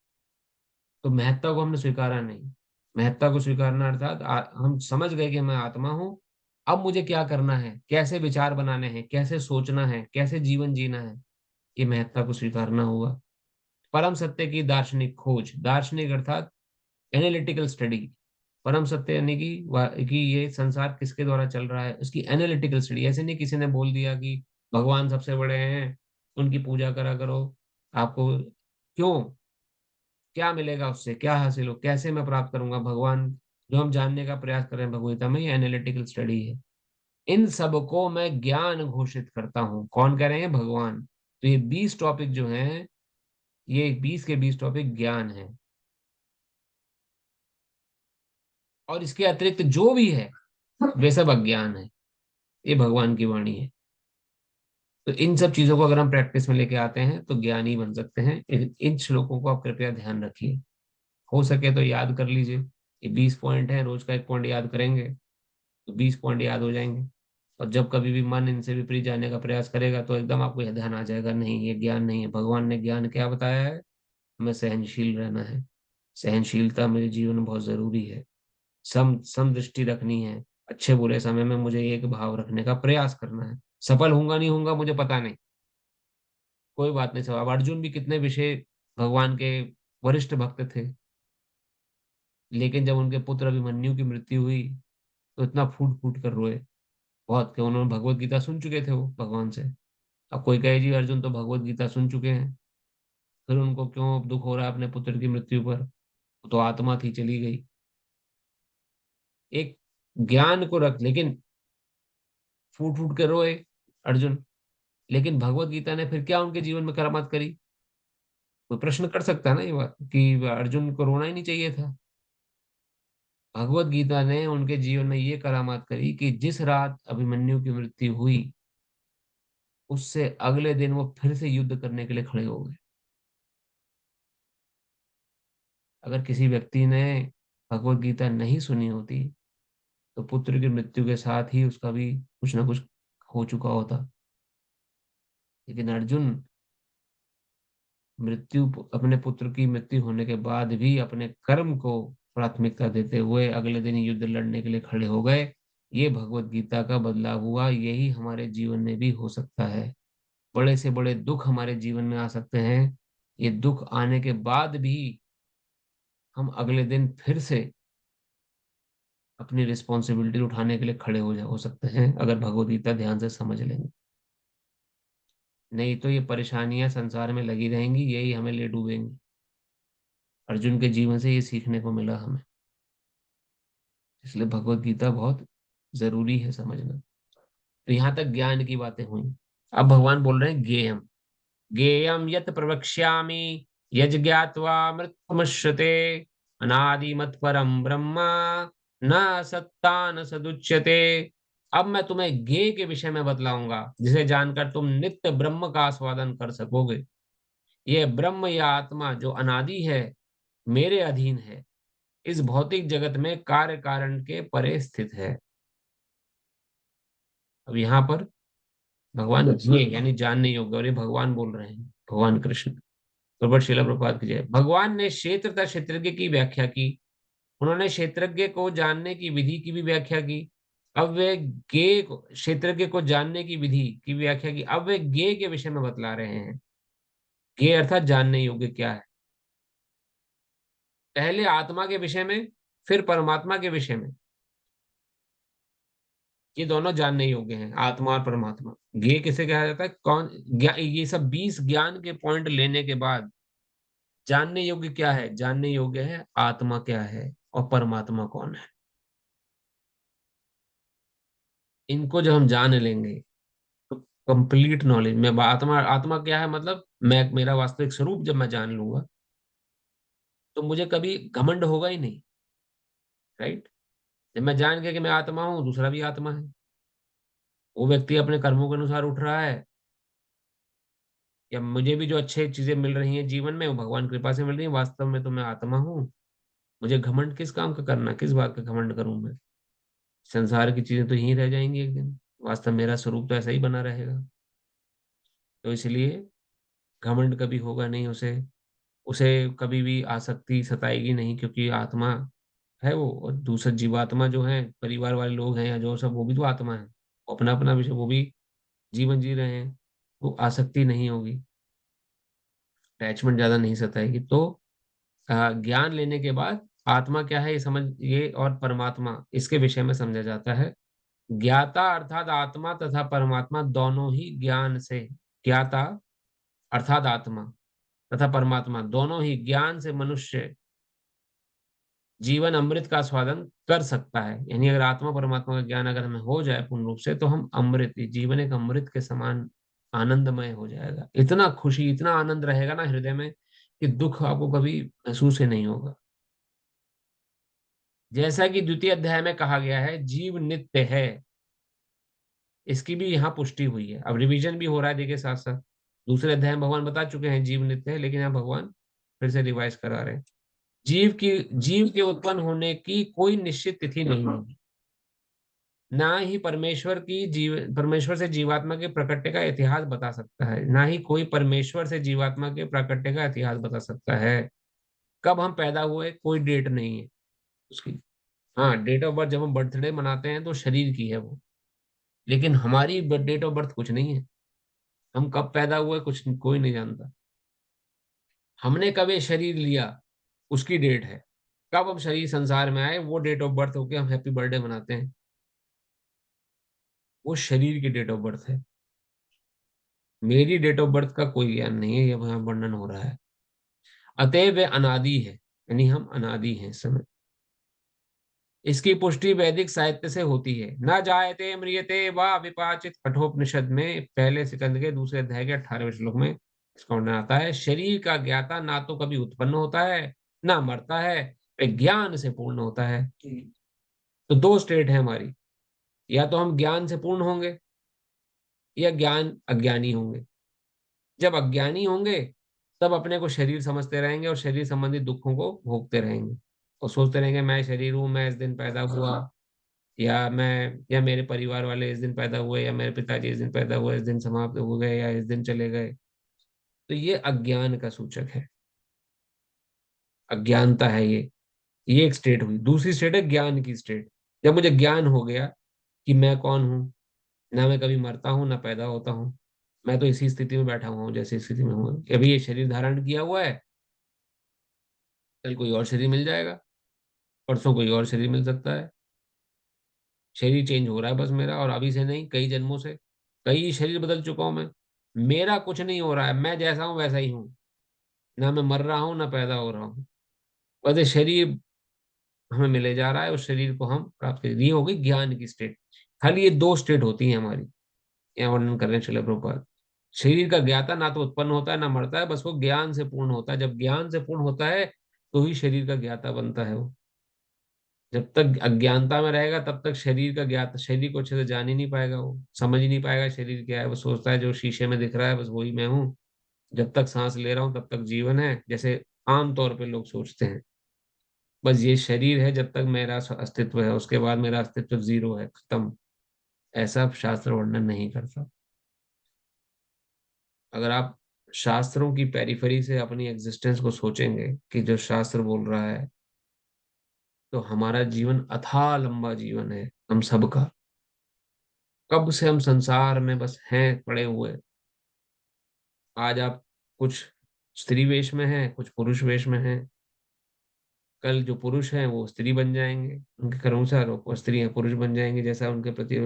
तो महत्ता को हमने स्वीकारा नहीं। महत्ता को स्वीकारना अर्थात हम समझ गए कि मैं आत्मा हूं, अब मुझे क्या करना है, कैसे विचार बनाने हैं, कैसे सोचना है, कैसे जीवन जीना है, ये महत्ता को स्वीकारना होगा। परम सत्य की दार्शनिक खोज, दार्शनिक अर्थात एनालिटिकल स्टडी। परम सत्य यानी कि ये संसार किसके द्वारा चल रहा है, उसकी एनालिटिकल स्टडी। ऐसे नहीं किसी ने बोल दिया कि भगवान सबसे बड़े हैं, उनकी पूजा करा करो, आपको क्यों, क्या मिलेगा उससे, क्या हासिल हो, कैसे मैं प्राप्त करूंगा भगवान। जो हम जानने का प्रयास कर रहे हैं भगवता में, ये एनालिटिकल स्टडी है। इन सबको मैं ज्ञान घोषित करता हूँ। कौन कह रहे हैं? भगवान। तो ये 20 टॉपिक जो हैं, ये 20 के 20 टॉपिक ज्ञान है। और इसके अतिरिक्त जो भी है वे सब अज्ञान है। ये भगवान की वाणी है। तो इन सब चीजों को अगर हम प्रैक्टिस में लेके आते हैं तो ज्ञानी बन सकते हैं। इन श्लोकों को आप कृपया ध्यान रखिए, हो सके तो याद कर लीजिए। ये 20 पॉइंट है, रोज का एक पॉइंट याद करेंगे तो 20 पॉइंट याद हो जाएंगे। और जब कभी भी मन इनसे विपरीत जाने का प्रयास करेगा तो एकदम आपको यह ध्यान आ जाएगा, नहीं ये ज्ञान नहीं है। भगवान ने ज्ञान क्या बताया है? हमें सहनशील रहना है। सहनशीलता मेरे जीवन में बहुत जरूरी है। सम दृष्टि रखनी है। अच्छे बुरे समय में मुझे एक भाव रखने का प्रयास करना है। सफल होऊंगा नहीं होऊंगा मुझे पता नहीं, कोई बात नहीं। सब, अब अर्जुन भी कितने विषय भगवान के वरिष्ठ भक्त थे, लेकिन जब उनके पुत्र अभिमन्यु की मृत्यु हुई तो इतना फूट फूट कर रोए। बहुत के उन्होंने भगवत गीता सुन चुके थे वो भगवान से। अब कोई कहे जी अर्जुन तो भगवत गीता सुन चुके हैं, फिर उनको क्यों अब दुख हो रहा है अपने पुत्र की मृत्यु पर? वो तो आत्मा थी, चली गई। एक ज्ञान को रख, लेकिन फूट फूट के रोए अर्जुन। लेकिन भगवत गीता ने फिर क्या उनके जीवन में करामात करी? कोई प्रश्न कर सकता है ना ये बात कि अर्जुन को रोना ही नहीं चाहिए था। भगवत गीता ने उनके जीवन में ये करामात करी कि जिस रात अभिमन्यु की मृत्यु हुई, उससे अगले दिन वो फिर से युद्ध करने के लिए खड़े हो गए। अगर किसी व्यक्ति ने भगवत गीता नहीं सुनी होती तो पुत्र की मृत्यु के साथ ही उसका भी कुछ ना कुछ हो चुका होता। लेकिन अर्जुन मृत्यु अपने पुत्र की मृत्यु होने के बाद भी अपने कर्म को प्राथमिकता देते हुए अगले दिन युद्ध लड़ने के लिए खड़े हो गए। ये भगवत गीता का बदलाव हुआ। यही हमारे जीवन में भी हो सकता है। बड़े से बड़े दुख हमारे जीवन में आ सकते हैं। ये दुख आने के बाद भी हम अगले दिन फिर से अपनी रिस्पॉन्सिबिलिटी उठाने के लिए खड़े हो सकते हैं, अगर भगवत गीता ध्यान से समझ लेंगे। नहीं तो ये परेशानियां संसार में लगी रहेंगी, यही हमें ले डूबेंगी। अर्जुन के जीवन से ये सीखने को मिला हमें। इसलिए भगवत गीता बहुत जरूरी है समझना। तो यहाँ तक ज्ञान की बातें हुई। अब भगवान बोल रहे हैं ज्ञेयम। ज्ञेयम यत प्रवक्ष्यामि यज्ञात्वा मृत्युमुच्यते अनादिमत परम ब्रह्मा न सत्ता न सदुच्यते। अब मैं तुम्हें ज्ञेय के विषय में बतलाऊंगा जिसे जानकर तुम नित्य ब्रह्म का आस्वादन कर सकोगे। यह ब्रह्म या आत्मा जो अनादि है, मेरे अधीन है, इस भौतिक जगत में कार्य कारण के परे स्थित है। अब यहाँ पर भगवान ज्ञेय यानी जानने योग्य, और ये भगवान बोल रहे हैं, भगवान कृष्ण। प्रभु श्रील प्रभुपाद की जय। भगवान ने क्षेत्र तथा क्षेत्रज्ञ की व्याख्या की। उन्होंने क्षेत्रज्ञ को जानने की विधि की भी व्याख्या की। अब वे ज्ञेय क्षेत्रज्ञ को जानने की विधि की व्याख्या की। अब वे ज्ञेय के विषय में बतला रहे हैं। ज्ञेय अर्थात जानने योग्य क्या है। पहले आत्मा के विषय में, फिर परमात्मा के विषय में। ये दोनों जानने योग्य हैं, आत्मा और परमात्मा। ज्ञेय किसे कहा जाता है? कौन ये सब 20 ज्ञान के पॉइंट लेने के बाद जानने योग्य क्या है? जानने योग्य है आत्मा क्या है और परमात्मा कौन है। इनको जब हम जान लेंगे तो कंप्लीट नॉलेज में आत्मा, आत्मा क्या है मतलब मैं, मेरा वास्तविक स्वरूप जब मैं जान लूंगा तो मुझे कभी घमंड होगा ही नहीं। राइट। जब मैं जान गया कि मैं आत्मा हूं, दूसरा भी आत्मा है, वो व्यक्ति अपने कर्मों के अनुसार उठ रहा है, या मुझे भी जो अच्छे चीजें मिल रही हैं जीवन में वो भगवान कृपा से मिल रही है, वास्तव में तो मैं आत्मा हूँ। मुझे घमंड किस काम का करना, किस बात का घमंड करूं मैं? संसार की चीजें तो यहीं रह जाएंगी एक दिन, वास्तव मेरा स्वरूप तो ऐसा ही बना रहेगा। तो इसलिए घमंड कभी होगा नहीं उसे। उसे कभी भी आसक्ति सताएगी नहीं, क्योंकि आत्मा है वो। और दूसरा जीवात्मा जो है, परिवार वाले लोग हैं या जो सब, वो भी तो आत्मा है, अपना अपना विषय, वो भी जीवन जी रहे हैं। तो आसक्ति नहीं होगी, अटैचमेंट ज्यादा नहीं सताएगी। तो ज्ञान लेने के बाद आत्मा क्या है ये समझ, ये और परमात्मा इसके विषय में समझा जाता है। ज्ञाता अर्थात आत्मा तथा परमात्मा दोनों ही ज्ञान से, ज्ञाता अर्थात आत्मा तथा परमात्मा दोनों ही ज्ञान से मनुष्य जीवन अमृत का स्वादन कर सकता है। यानी अगर आत्मा परमात्मा का ज्ञान अगर हमें हो जाए पूर्ण रूप से, तो हम अमृत, जीवन एक अमृत के समान आनंदमय हो जाएगा। इतना खुशी, इतना आनंद रहेगा ना हृदय में कि दुख आपको कभी महसूस ही नहीं होगा। जैसा कि द्वितीय अध्याय में कहा गया है जीव नित्य है, इसकी भी यहाँ पुष्टि हुई है। अब रिवीजन भी हो रहा है देखिए साथ साथ। दूसरे अध्याय में भगवान बता चुके हैं जीव नित्य है, लेकिन यहाँ भगवान फिर से रिवाइज करा रहे हैं। जीव के उत्पन्न होने की कोई निश्चित तिथि नहीं होगी। ना ही परमेश्वर से जीवात्मा के प्रकट्य का इतिहास बता सकता है, ना ही कोई परमेश्वर से जीवात्मा के प्राकट्य का इतिहास बता सकता है। कब हम पैदा हुए कोई डेट नहीं है उसकी। हाँ, डेट ऑफ बर्थ जब हम बर्थडे मनाते हैं तो शरीर की है वो, लेकिन हमारी डेट ऑफ बर्थ कुछ नहीं है। हम कब पैदा हुए कुछ कोई नहीं जानता। हमने कब ये शरीर लिया उसकी डेट है। कब हम शरीर संसार में आए वो डेट ऑफ बर्थ होके हम हैप्पी बर्थडे मनाते हैं, वो शरीर की डेट ऑफ बर्थ है। मेरी डेट ऑफ बर्थ का कोई ज्ञान नहीं है, ये वहां वर्णन हो रहा है। अतएव वे अनादि है, यानी हम अनादि हैं इस समय। इसकी पुष्टि वैदिक साहित्य से होती है। न जायते म्रियते वा विपाचित कठोपनिषद में पहले सिकंद के दूसरे अध्याय के 18वें श्लोक में इसका वर्णन आता है। शरीर का ज्ञाता ना तो कभी उत्पन्न होता है ना मरता है, वह ज्ञान से पूर्ण होता है। तो दो स्टेट है हमारी, या तो हम ज्ञान से पूर्ण होंगे या ज्ञान अज्ञानी होंगे। जब अज्ञानी होंगे तब अपने को शरीर समझते रहेंगे और शरीर संबंधी दुखों को भोगते रहेंगे और सोचते रहेंगे मैं शरीर हूं, मैं इस दिन पैदा हुआ, या मेरे परिवार वाले इस दिन पैदा हुए, या मेरे पिताजी इस दिन पैदा हुए, इस दिन समाप्त हो गए, या इस दिन चले गए। तो ये अज्ञान का सूचक है, अज्ञानता है ये एक स्टेट हुई। दूसरी स्टेट है ज्ञान की स्टेट। जब मुझे ज्ञान हो गया कि मैं कौन हूँ, ना मैं कभी मरता हूँ ना पैदा होता हूँ, मैं तो इसी स्थिति में बैठा हुआ हूँ जैसी स्थिति में हूँ। अभी ये शरीर धारण किया हुआ है, कल कोई और शरीर मिल जाएगा, परसों कोई और शरीर मिल सकता है। शरीर चेंज हो रहा है बस मेरा, और अभी से नहीं, कई जन्मों से कई शरीर बदल चुका हूं मैं। मेरा कुछ नहीं हो रहा है, मैं जैसा हूं वैसा ही हूँ। ना मैं मर रहा हूँ ना पैदा हो रहा हूँ, बस ये शरीर हमें मिले जा रहा है, उस शरीर को हम प्राप्त कर, ये हो गई ज्ञान की स्टेट। खाली ये दो स्टेट होती हैं हमारी, यहाँ वर्णन कर रहे हैं श्रील प्रभुपाद। शरीर का ज्ञाता ना तो उत्पन्न होता है ना मरता है, बस वो ज्ञान से पूर्ण होता है। जब ज्ञान से पूर्ण होता है तो ही शरीर का ज्ञाता बनता है वो। जब तक अज्ञानता में रहेगा तब तक शरीर का ज्ञात, शरीर को अच्छे से जान ही नहीं पाएगा, वो समझ ही नहीं पाएगा शरीर क्या है। वो सोचता है जो शीशे में दिख रहा है बस वही मैं हूँ, जब तक सांस ले रहा हूँ तब तक जीवन है, जैसे आम तौर पे लोग सोचते हैं। बस ये शरीर है जब तक मेरा अस्तित्व है, उसके बाद मेरा अस्तित्व जीरो है, खत्म। ऐसा शास्त्र वर्णन नहीं करता। अगर आप शास्त्रों की पेरिफेरी से अपनी एग्जिस्टेंस को सोचेंगे कि जो शास्त्र बोल रहा है, तो हमारा जीवन अथाह लंबा जीवन है हम सबका। कब से हम संसार में बस हैं पड़े हुए। आज आप कुछ स्त्री वेश में हैं, कुछ पुरुष वेश में हैं। कल जो पुरुष हैं वो स्त्री बन जाएंगे, उनके कर्मानुसार वो स्त्रियां पुरुष बन जाएंगे, जैसा उनके प्रति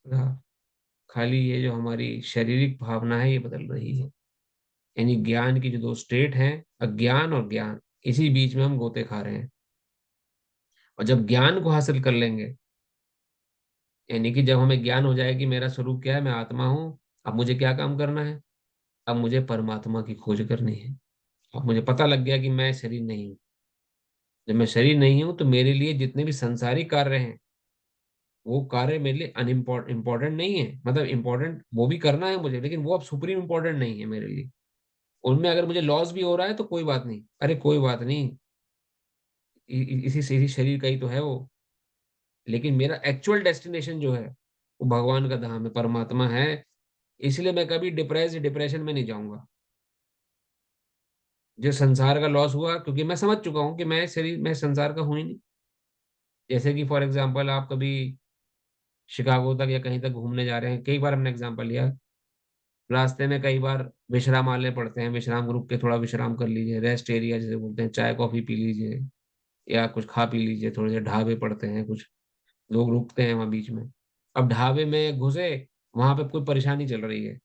रहा। खाली ये जो हमारी शारीरिक भावना है ये बदल रही है। यानी ज्ञान की जो दो स्टेट हैं, अज्ञान और ज्ञान, इसी बीच में हम गोते खा रहे हैं। और जब ज्ञान को हासिल कर लेंगे, यानी कि जब हमें ज्ञान हो जाए कि मेरा स्वरूप क्या है, मैं आत्मा हूँ, अब मुझे क्या काम करना है, अब मुझे परमात्मा की खोज करनी है। अब मुझे पता लग गया कि मैं शरीर नहीं हूँ। जब मैं शरीर नहीं हूँ तो मेरे लिए जितने भी संसारिक कार्य हैं वो कार्य मेरे लिए इम्पोर्टेंट नहीं है। मतलब इम्पोर्टेंट वो भी करना है मुझे, लेकिन वो अब सुप्रीम इम्पोर्टेंट नहीं है मेरे लिए। उनमें अगर मुझे लॉस भी हो रहा है तो कोई बात नहीं, अरे कोई बात नहीं, इसी शरीर का ही तो है वो। लेकिन मेरा एक्चुअल डेस्टिनेशन जो है वो भगवान का धाम है, परमात्मा है। इसलिए मैं कभी डिप्रेशन में नहीं जाऊंगा। जो संसार का लॉस हुआ, क्योंकि मैं समझ चुका हूँ कि मैं शरीर, मैं संसार का हूं ही नहीं। जैसे कि फॉर एग्जाम्पल आप कभी शिकागो तक या कहीं तक घूमने जा रहे हैं, कई बार हमने एग्जाम्पल लिया, रास्ते में कई बार विश्राम आले पड़ते हैं, विश्राम रुक के थोड़ा विश्राम कर लीजिए, रेस्ट एरिया जिसे बोलते हैं, चाय कॉफी पी लीजिए या कुछ खा पी लीजिए। थोड़े से ढाबे पड़ते हैं, कुछ लोग रुकते हैं वहां बीच में। अब ढाबे में घुसे, वहां पे कोई परेशानी चल रही है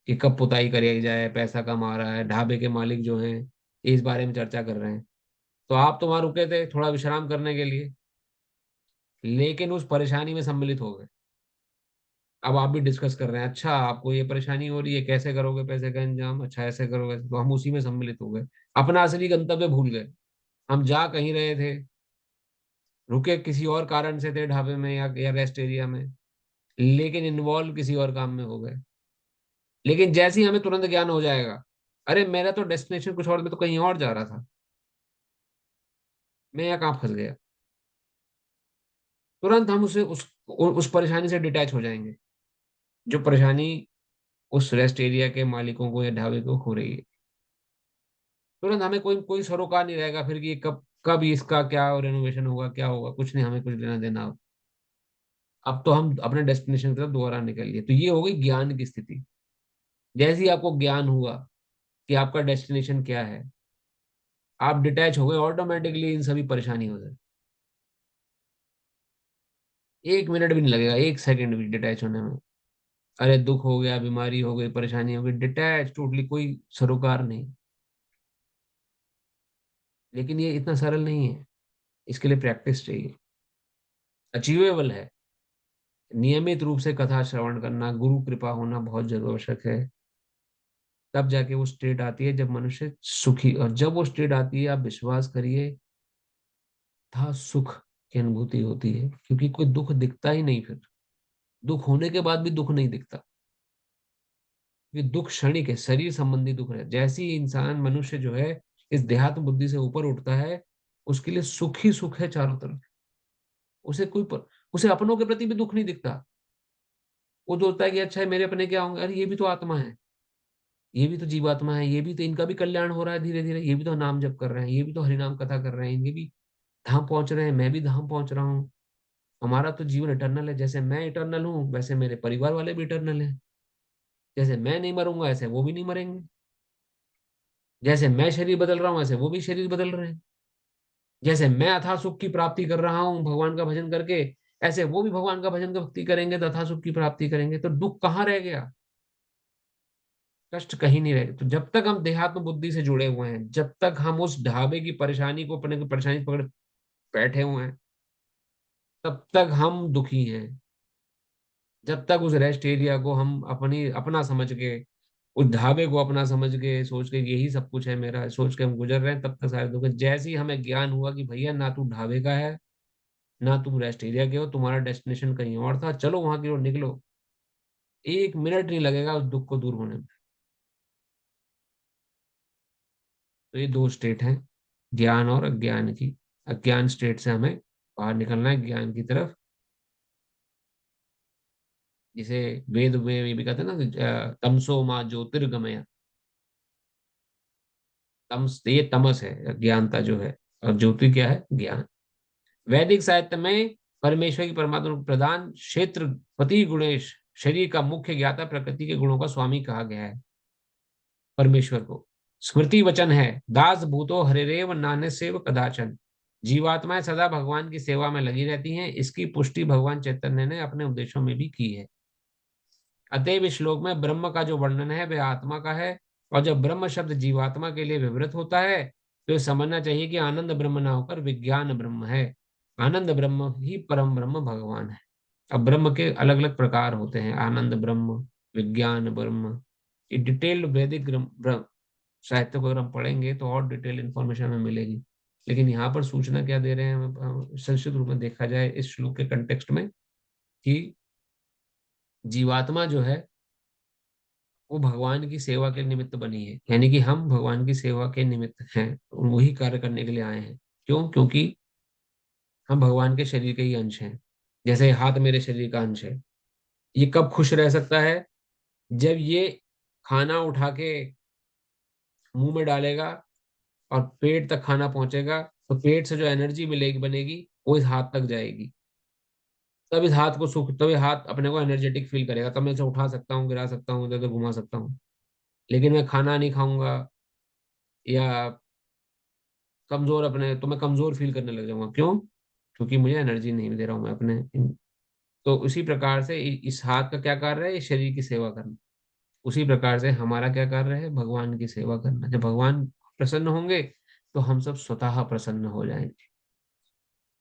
कि कब पुताई करी जाए, पैसा कम आ रहा है, ढाबे के मालिक जो हैं इस बारे में चर्चा कर रहे हैं। तो आप तो वहां रुके थे थोड़ा विश्राम करने के लिए, लेकिन उस परेशानी में सम्मिलित हो गए। अब आप भी डिस्कस कर रहे हैं, अच्छा आपको ये परेशानी हो रही है, कैसे करोगे पैसे का इंतजाम, अच्छा ऐसे करोगे, तो हम उसी में सम्मिलित हो गए। अपना असली गंतव्य भूल गए। हम जा कहीं रहे थे, रुके किसी और कारण से थे ढाबे में या रेस्ट एरिया में, लेकिन इन्वॉल्व किसी और काम में हो गए। लेकिन जैसे ही हमें तुरंत ज्ञान हो जाएगा, अरे मेरा तो डेस्टिनेशन कुछ और, मैं तो कहीं और जा रहा था, मैं यहाँ कहाँ फंस गया, तुरंत हम उस परेशानी से डिटैच हो जाएंगे। जो परेशानी उस रेस्ट एरिया के मालिकों को या ढाबे को हो रही है, तुरंत हमें कोई कोई सरोकार नहीं रहेगा फिर कि ये कब कब इसका क्या रेनोवेशन होगा, क्या होगा, कुछ नहीं, हमें कुछ लेना देना। अब तो हम अपने डेस्टिनेशन की तरफ दोबारा निकल लिए। तो ये हो गई ज्ञान की स्थिति। जैसे ही आपको ज्ञान हुआ कि आपका डेस्टिनेशन क्या है, आप डिटैच हो गए ऑटोमेटिकली इन सभी परेशानियों से। 1 मिनट भी नहीं लगेगा, 1 सेकंड भी डिटैच होने में। अरे दुख हो गया, बीमारी हो गई, परेशानी हो गई, डिटैच टोटली, कोई सरोकार नहीं। लेकिन ये इतना सरल नहीं है, इसके लिए प्रैक्टिस चाहिए। अचीवेबल है। नियमित रूप से कथा श्रवण करना, गुरु कृपा होना बहुत जरूर आवश्यक है। तब जाके वो स्टेट आती है जब मनुष्य सुखी, और जब वो स्टेट आती है आप विश्वास करिए, था सुख की अनुभूति होती है, क्योंकि कोई दुख दिखता ही नहीं फिर। दुख होने के बाद भी दुख नहीं दिखता। ये दुख क्षणिक है, शरीर संबंधी दुख है। जैसे ही इंसान मनुष्य जो है इस देहात्म बुद्धि से ऊपर उठता है, उसके लिए सुख ही सुख है चारों तरफ। उसे अपनों के प्रति भी दुख नहीं दिखता। वो सोचता है कि अच्छा है, मेरे अपने क्या होंगे, अरे ये भी तो आत्मा है, ये भी तो जीवात्मा है, ये भी तो, इनका भी कल्याण हो रहा है धीरे धीरे, ये भी तो नाम जप कर रहे हैं, ये भी तो हरिनाम कथा कर रहे हैं, इनके भी धाम पहुंच रहे हैं, मैं भी धाम पहुंच रहा हूँ। हमारा तो जीवन इटर्नल है। जैसे मैं इटर्नल हूँ वैसे मेरे परिवार वाले भी इटर्नल हैं। जैसे मैं नहीं मरूंगा ऐसे वो भी नहीं मरेंगे। जैसे मैं शरीर बदल रहा हूँ ऐसे वो भी शरीर बदल रहे हैं। जैसे मैं अथाह सुख की प्राप्ति कर रहा हूँ भगवान का भजन करके, ऐसे वो भी भगवान का भजन का भक्ति करेंगे तो अथाह सुख की प्राप्ति करेंगे। तो दुख कहाँ रह गया, कष्ट कहीं नहीं रह गया। तो जब तक हम देहात्म बुद्धि से जुड़े हुए हैं, जब तक हम उस ढाबे की परेशानी को, अपने को परेशानी पकड़ बैठे हुए हैं, तब तक हम दुखी हैं। जब तक उस रेस्ट एरिया को हम अपनी अपना समझ के, उस ढाबे को अपना समझ के, सोच के यही सब कुछ है मेरा, सोच के हम गुजर रहे हैं, तब तक सारे दुख हैं। जैसे ही हमें ज्ञान हुआ कि भैया ना तू ढाबे का है, ना तुम रेस्ट एरिया के हो, तुम्हारा डेस्टिनेशन कहीं और था, चलो वहां की ओर निकलो, एक मिनट नहीं लगेगा उस दुख को दूर होने में। तो ये दो स्टेट हैं, ज्ञान और अज्ञान की। अज्ञान स्टेट से हमें बाहर निकलना है ज्ञान की तरफ। जिसे वेद में भी कहते हैं ना, तमसो माँ ज्योतिर्गमय। तमस, ये तमस है अज्ञानता जो है, और ज्योति क्या है, ज्ञान। वैदिक साहित्य में परमेश्वर की, परमात्मा को प्रधान क्षेत्रपति गुणेश, शरीर का मुख्य ज्ञाता, प्रकृति के गुणों का स्वामी कहा गया है परमेश्वर को। स्मृति वचन है, दास भूतो हरिरेव नान्य सेव कदाचन। जीवात्माएं सदा भगवान की सेवा में लगी रहती हैं। इसकी पुष्टि भगवान चैतन्य ने अपने उपदेशों में भी की है। अतएव इस श्लोक में ब्रह्म का जो वर्णन है वह आत्मा का है। और जब ब्रह्म शब्द जीवात्मा के लिए विवृत होता है तो ये समझना चाहिए कि आनंद ब्रह्म ना होकर विज्ञान ब्रह्म है। आनंद ब्रह्म ही परम ब्रह्म भगवान है। अब ब्रह्म के अलग अलग प्रकार होते हैं, आनंद ब्रह्म, विज्ञान ब्रह्म। ये डिटेल्ड वैदिक साहित्य को अगर हम पढ़ेंगे तो और डिटेल इन्फॉर्मेशन हमें मिलेगी। लेकिन यहाँ पर सूचना क्या दे रहे हैं हमें, संक्षिप्त रूप में देखा जाए इस श्लोक के कंटेक्स्ट में, कि जीवात्मा जो है वो भगवान की सेवा के निमित्त बनी है। यानी कि हम भगवान की सेवा के निमित्त हैं, वही कार्य करने के लिए आए हैं। क्यों? क्योंकि हम भगवान के शरीर के ही अंश हैं। जैसे हाथ मेरे शरीर का अंश है, ये कब खुश रह सकता है? जब ये खाना उठा के मुंह में डालेगा और पेट तक खाना पहुंचेगा, तो पेट से जो एनर्जी मिलेगी, बनेगी, वो इस हाथ तक जाएगी। तब इस हाथ को सुख, तब ये हाथ अपने को एनर्जेटिक फील करेगा, तब मैं इसे उठा सकता हूँ, गिरा सकता हूँ, इधर उधर घुमा सकता हूँ। लेकिन मैं खाना नहीं खाऊंगा या कमजोर, अपने तो मैं कमजोर फील करने लग जाऊंगा। क्यों? क्योंकि मुझे एनर्जी नहीं दे रहा हूं मैं अपने तो उसी प्रकार से इस हाथ का क्या कार्य है? इस शरीर की सेवा करना। उसी प्रकार से हमारा क्या कार्य है? भगवान की सेवा करना। जब भगवान प्रसन्न होंगे तो हम सब स्वतः प्रसन्न हो जाएंगे।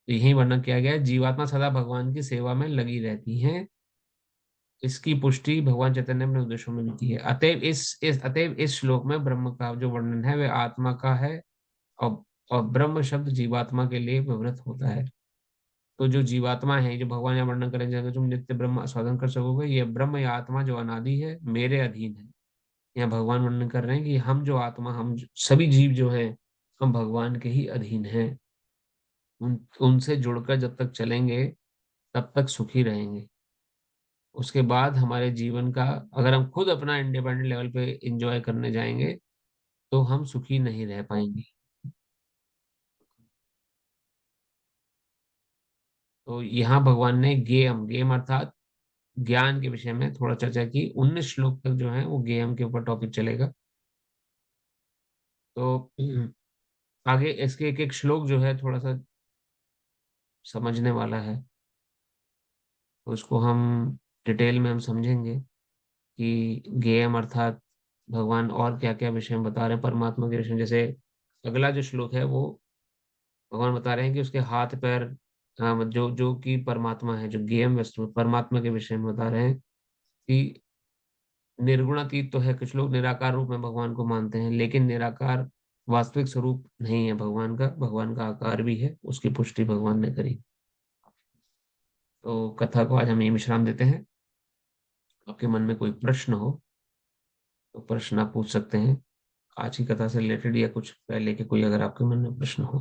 तो यही वर्णन किया गया है, जीवात्मा सदा भगवान की सेवा में लगी रहती हैं। इसकी पुष्टि भगवान चैतन्य ने अपने उपदेशों में भी की है। अतएव इस श्लोक में ब्रह्म का जो वर्णन है वह आत्मा का है। और और ब्रह्म शब्द जीवात्मा के लिए विवृत होता है। तो जो जीवात्मा है, जो भगवान यहाँ वर्णन करेंगे, तुम नित्य ब्रह्म आस्वादन कर सकोगे, ये ब्रह्म या आत्मा जो अनादि है मेरे अधीन है। यहाँ भगवान वर्णन कर रहे हैं कि हम जो आत्मा, सभी जीव जो हैं, हम भगवान के ही अधीन हैं। उनसे जुड़कर जब तक चलेंगे तब तक सुखी रहेंगे। उसके बाद हमारे जीवन का, अगर हम खुद अपना इंडिपेंडेंट लेवल पे एंजॉय करने जाएंगे तो हम सुखी नहीं रह पाएंगे। तो यहाँ भगवान ने गेम गेम अर्थात ज्ञान के विषय में थोड़ा चर्चा की। 19 श्लोक तक जो है वो गेम के ऊपर टॉपिक चलेगा। तो आगे इसके एक एक श्लोक जो है थोड़ा सा समझने वाला है, तो उसको हम डिटेल में हम समझेंगे कि गेम अर्थात भगवान और क्या क्या विषय में बता रहे हैं परमात्मा के विषय में। जैसे अगला जो श्लोक है वो भगवान बता रहे हैं कि उसके हाथ पैर हाँ, जो जो कि परमात्मा है, जो गेम वस्तु परमात्मा के विषय में बता रहे हैं कि निर्गुणातीत तो है, कुछ लोग निराकार रूप में भगवान को मानते हैं, लेकिन निराकार वास्तविक स्वरूप नहीं है भगवान का। भगवान का आकार भी है, उसकी पुष्टि भगवान ने करी। तो कथा को आज हम यही विश्राम देते हैं। आपके मन में कोई प्रश्न हो तो प्रश्न आप पूछ सकते हैं, आज की कथा से रिलेटेड या कुछ पहले के कोई, अगर आपके मन में प्रश्न हो।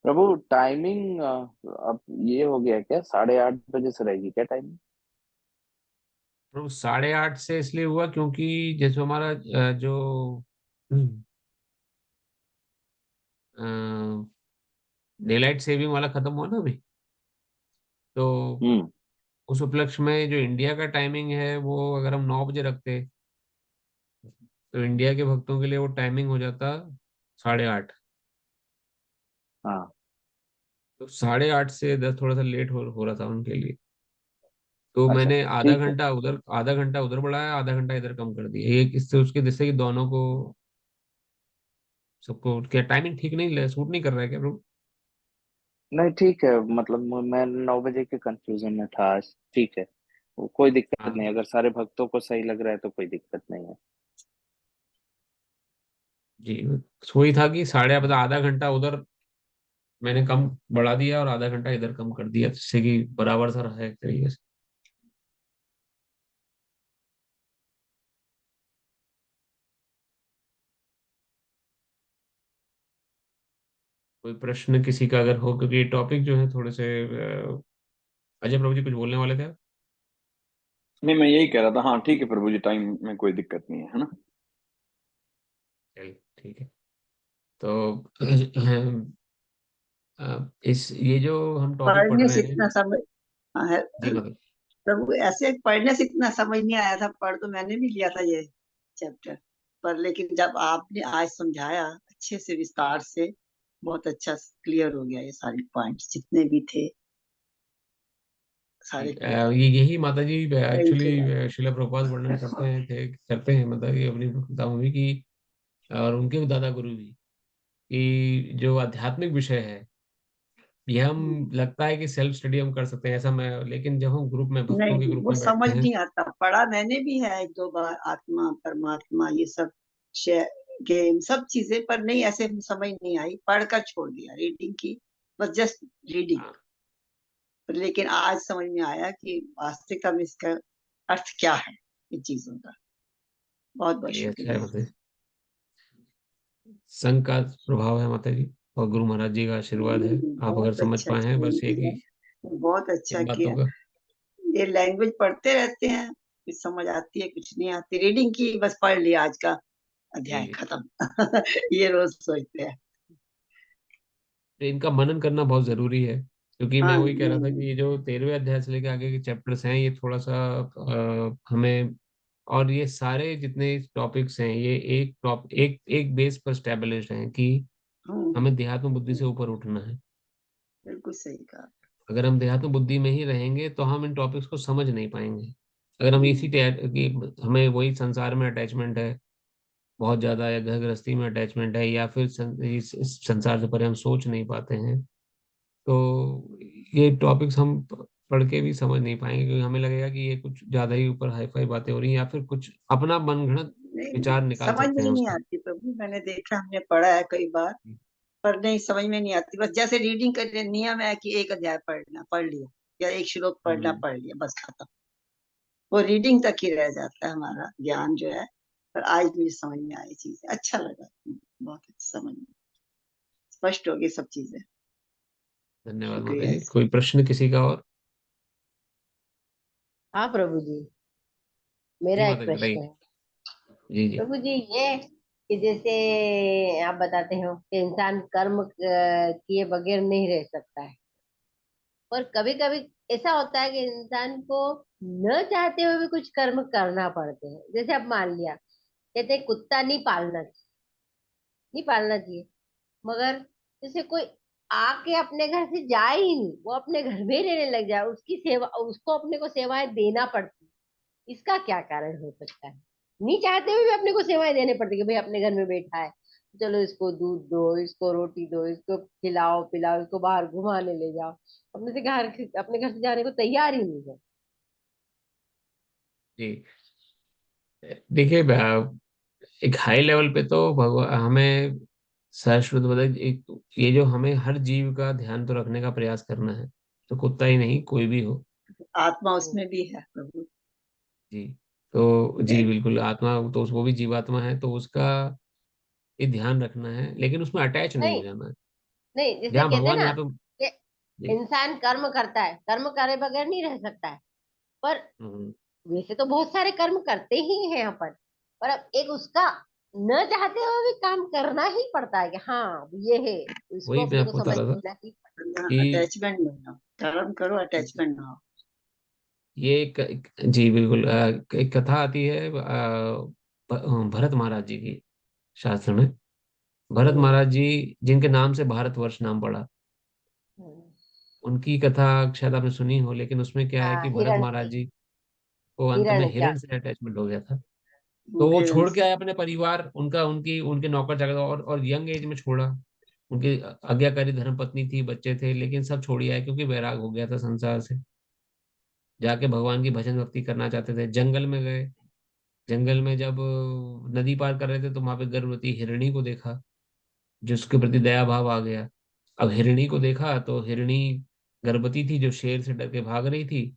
प्रभु टाइमिंग अब ये हो गया क्या, 8:30 बजे से रहेगी क्या टाइमिंग? तो 8:30 से इसलिए हुआ क्योंकि जैसे हमारा जो डे लाइट सेविंग वाला खत्म हुआ ना अभी, तो हम्म। उस उपलक्ष्य में जो इंडिया का टाइमिंग है वो अगर हम 9 बजे रखते तो इंडिया के भक्तों के लिए वो टाइमिंग हो जाता 8:30। हाँ। तो 8:30 से 10 थोड़ा सा लेट हो रहा था उनके लिए। तो अच्छा, मैंने ठीक है। आधा घंटा उधर बढ़ाया, आधा घंटा इधर कम कर दिया, ये इससे उसके जिससे कि दोनों को, सबको क्या टाइमिंग ठीक नहीं, सूट नहीं कर रहा है क्या bro? नहीं, ठीक है, मतलब मैं 9 बजे के कंफ्यूजन में था आज। ठीक है, वो कोई दिक्कत नहीं, हाँ अगर सारे भक्तों को सही लग रहा है तो कोई दिक्कत नहीं है। जी, वही था कि साढ़े मतलब आधा घंटा उधर मैंने कम बढ़ा दिया और आधा घंटा इधर कम कर दिया, जिससे कि बराबर सा रहा एक तरीके से। कोई प्रश्न किसी का अगर हो, क्योंकि ये टॉपिक जो है थोड़े से अजय प्रभु जी कुछ बोलने वाले थे आप? नहीं, मैं यही कह रहा था। हाँ ठीक है प्रभु जी, टाइम में कोई दिक्कत नहीं है, है ना। चलिए ठीक है। तो इस ये जो हम टॉपिक पढ़ पढ़ने रहे से हैं। इतना समझ। हाँ, जी मतलब प्रभु ऐसे पढ़ने से इतना समझ नहीं आया था। पढ़ तो मैंने भी लिया था ये चैप्टर, पर लेकिन जब आपने आज समझाया अच्छे से विस्तार से, बहुत अच्छा क्लियर हो गया। ये सारे पॉइंट्स जितने भी थे सारे क्लियर हो ये यही माता जी गए। Thank you. एक्चुअली शिला प्रभुपाद वर्णन करते हैं, मतलब ये अपनी पितामह भी की और उनके भी दादा गुरु भी, कि जो आध्यात्मिक विषय है ये हम लगता है कि सेल्फ स्टडी हम कर सकते हैं ऐसा, मैं लेकिन जब हम ग्रुप में भक्तों नहीं, के ग्रुप वो में समझ बैठते हैं। नहीं आता। पढ़ा मैंने भी है एक दो बार, आत्मा परमात्मा ये सब गेम सब चीजें, पर नहीं ऐसे समझ नहीं आई। पढ़कर छोड़ दिया, रीडिंग की, बस जस्ट रीडिंग। हाँ, लेकिन आज समझ में आया कि वास्तविकता में इसका अर्थ क्या है इन चीजों का। बहुत बहुत ये अच्छा है, शुक्रिया। मतलब संघ का प्रभाव है माता जी, और गुरु महाराज जी का आशीर्वाद है। आप अगर बहुत समझ अच्छा पाए हैं एक्सप्लेन बस एक किया, ही बहुत अच्छा इन बातों किया। का। ये लैंग्वेज पढ़ते रहते हैं, कुछ समझ आती है कुछ नहीं आती। रीडिंग की बस पढ़ लिया, आज का जी अध्याय जी। खत्म। ये रोज सोचते हैं। तो इनका मनन करना बहुत जरूरी है, क्योंकि मैं हाँ, वही कह रहा था कि ये जो 13वें अध्याय से लेकर आगे के चैप्टर्स हैं ये थोड़ा सा हमें, और ये सारे जितने टॉपिक्स हैं ये एक एक बेस पर स्टैब्लिश्ड हैं कि हमें देहात्म बुद्धि से ऊपर उठना है। बिल्कुल सही कहा। अगर हम देहात्म बुद्धि में ही रहेंगे तो हम इन टॉपिक्स को समझ नहीं पाएंगे। अगर हम इसी कि हमें वही संसार में अटैचमेंट है बहुत ज्यादा, या घर गृहस्थी में अटैचमेंट है, या फिर इस संसार से परे हम सोच नहीं पाते हैं, तो ये टॉपिक्स हम पढ़ के भी समझ नहीं पाएंगे, क्योंकि हमें लगेगा कि ये कुछ ज्यादा ही ऊपर हाई फाई बातें हो रही हैं, या फिर कुछ अपना मनगढ़ंत नहीं, विचार निकाल समझ में सकते हैं ही नहीं उसका। आती प्रभु। मैंने देखा, हमने पढ़ा है कई बार, पर नहीं समझ में नहीं आती। बस जैसे रीडिंग करने नियम है कि एक अध्याय पढ़ना, पढ़ लिया, या एक श्लोक पढ़ना, हम्म। पढ़ लिया, बस खत्म। वो रीडिंग तक ही रह जाता है हमारा ज्ञान जो है। पर आज मुझे समझ में आई चीजें, अच्छा लगा। बहुत अच्छा समझ में स्पष्ट हो गई सब चीजें। धन्यवाद माता शुक्रिया जी। इसका। कोई प्रश्न किसी का और? हाँ प्रभु जी, जी मेरा एक माता जी प्रश्न बताइए। है। जी जी। प्रभु जी, ये कि जैसे आप बताते हो कि इंसान कर्म किए बगैर नहीं रह सकता है, और कभी कभी ऐसा होता है कि इंसान को न चाहते हुए भी कुछ कर्म करना पड़ते हैं। जैसे अब मान लिया, कहते हैं कुत्ता नहीं पालना चाहिए, मगर जैसे कोई आके अपने घर से जाए ही नहीं, वो अपने घर में ही रहने लग जाए, उसकी सेवा, उसको अपने को सेवाएं देना पड़ती, इसका क्या कारण हो सकता है? नहीं चाहते हुए भी अपने को सेवाएं देने पड़ती कि भाई अपने घर में बैठा है, चलो इसको दूध दो, इसको रोटी दो, इसको खिलाओ पिलाओ, इसको बाहर घुमाने ले जाओ। अपने घर से जाने को तैयार ही नहीं है। जी देखिए, एक हाई लेवल पे तो भगवान हमें शाश्वत बताए, एक ये जो हमें हर जीव का ध्यान तो रखने का प्रयास करना है, तो कुत्ता ही नहीं कोई भी हो। आत्मा हम्म, उसमें भी है प्रभु। जी, तो जी बिल्कुल, आत्मा तो वो भी जीवात्मा है, तो उसका ये ध्यान रखना है, लेकिन उसमें अटैच नहीं हो नहीं जाना है। नहीं, जैसे जहाँ कहते हैं भगवान ना यहाँ पे। कि जी। इंसान कर्म करता है, कर्म करे बगैर नहीं रह सकता है। पर हम्म, वैसे तो बहुत सारे कर्म करते ही हैं यहाँ पर अब एक उसका न चाहते हुए भी काम करना ही पड़ता है कि हाँ अब ये है, तो इसको वही मैं अपने को आपको बता रहा था समझना ही पड़ता जहाँ कि अटैचमेंट नहीं हो, कर्म करो अटैचमेंट ना हो। ये जी बिल्कुल, एक कथा आती है भरत महाराज जी की, शास्त्र में। है। भरत महाराज जी, जिनके नाम से भारतवर्ष नाम पड़ा, हम्म, उनकी कथा शायद आपने सुनी हो, लेकिन उसमें क्या है हाँ, कि भरत हिरण महाराज की। जी को अंत में हिरण क्या? हिरण से अटैचमेंट हो गया था। तो वो हिरण छोड़ के से। आए अपने परिवार, उनका उनकी उनके नौकर चाकर, और यंग एज में छोड़ा। उनकी आज्ञाकारी धर्मपत्नी थी, बच्चे थे, लेकिन सब छोड़ ही आए क्योंकि वैराग हो गया था संसार से। जाके भगवान की भजन भक्ति करना चाहते थे, जंगल में गए। जंगल में जब नदी पार कर रहे थे, तो वहां पे गर्भवती हिरणी को देखा, जिसके प्रति दया भाव आ गया। अब हिरणी को देखा तो हिरणी गर्भवती थी, जो शेर से डर के भाग रही थी,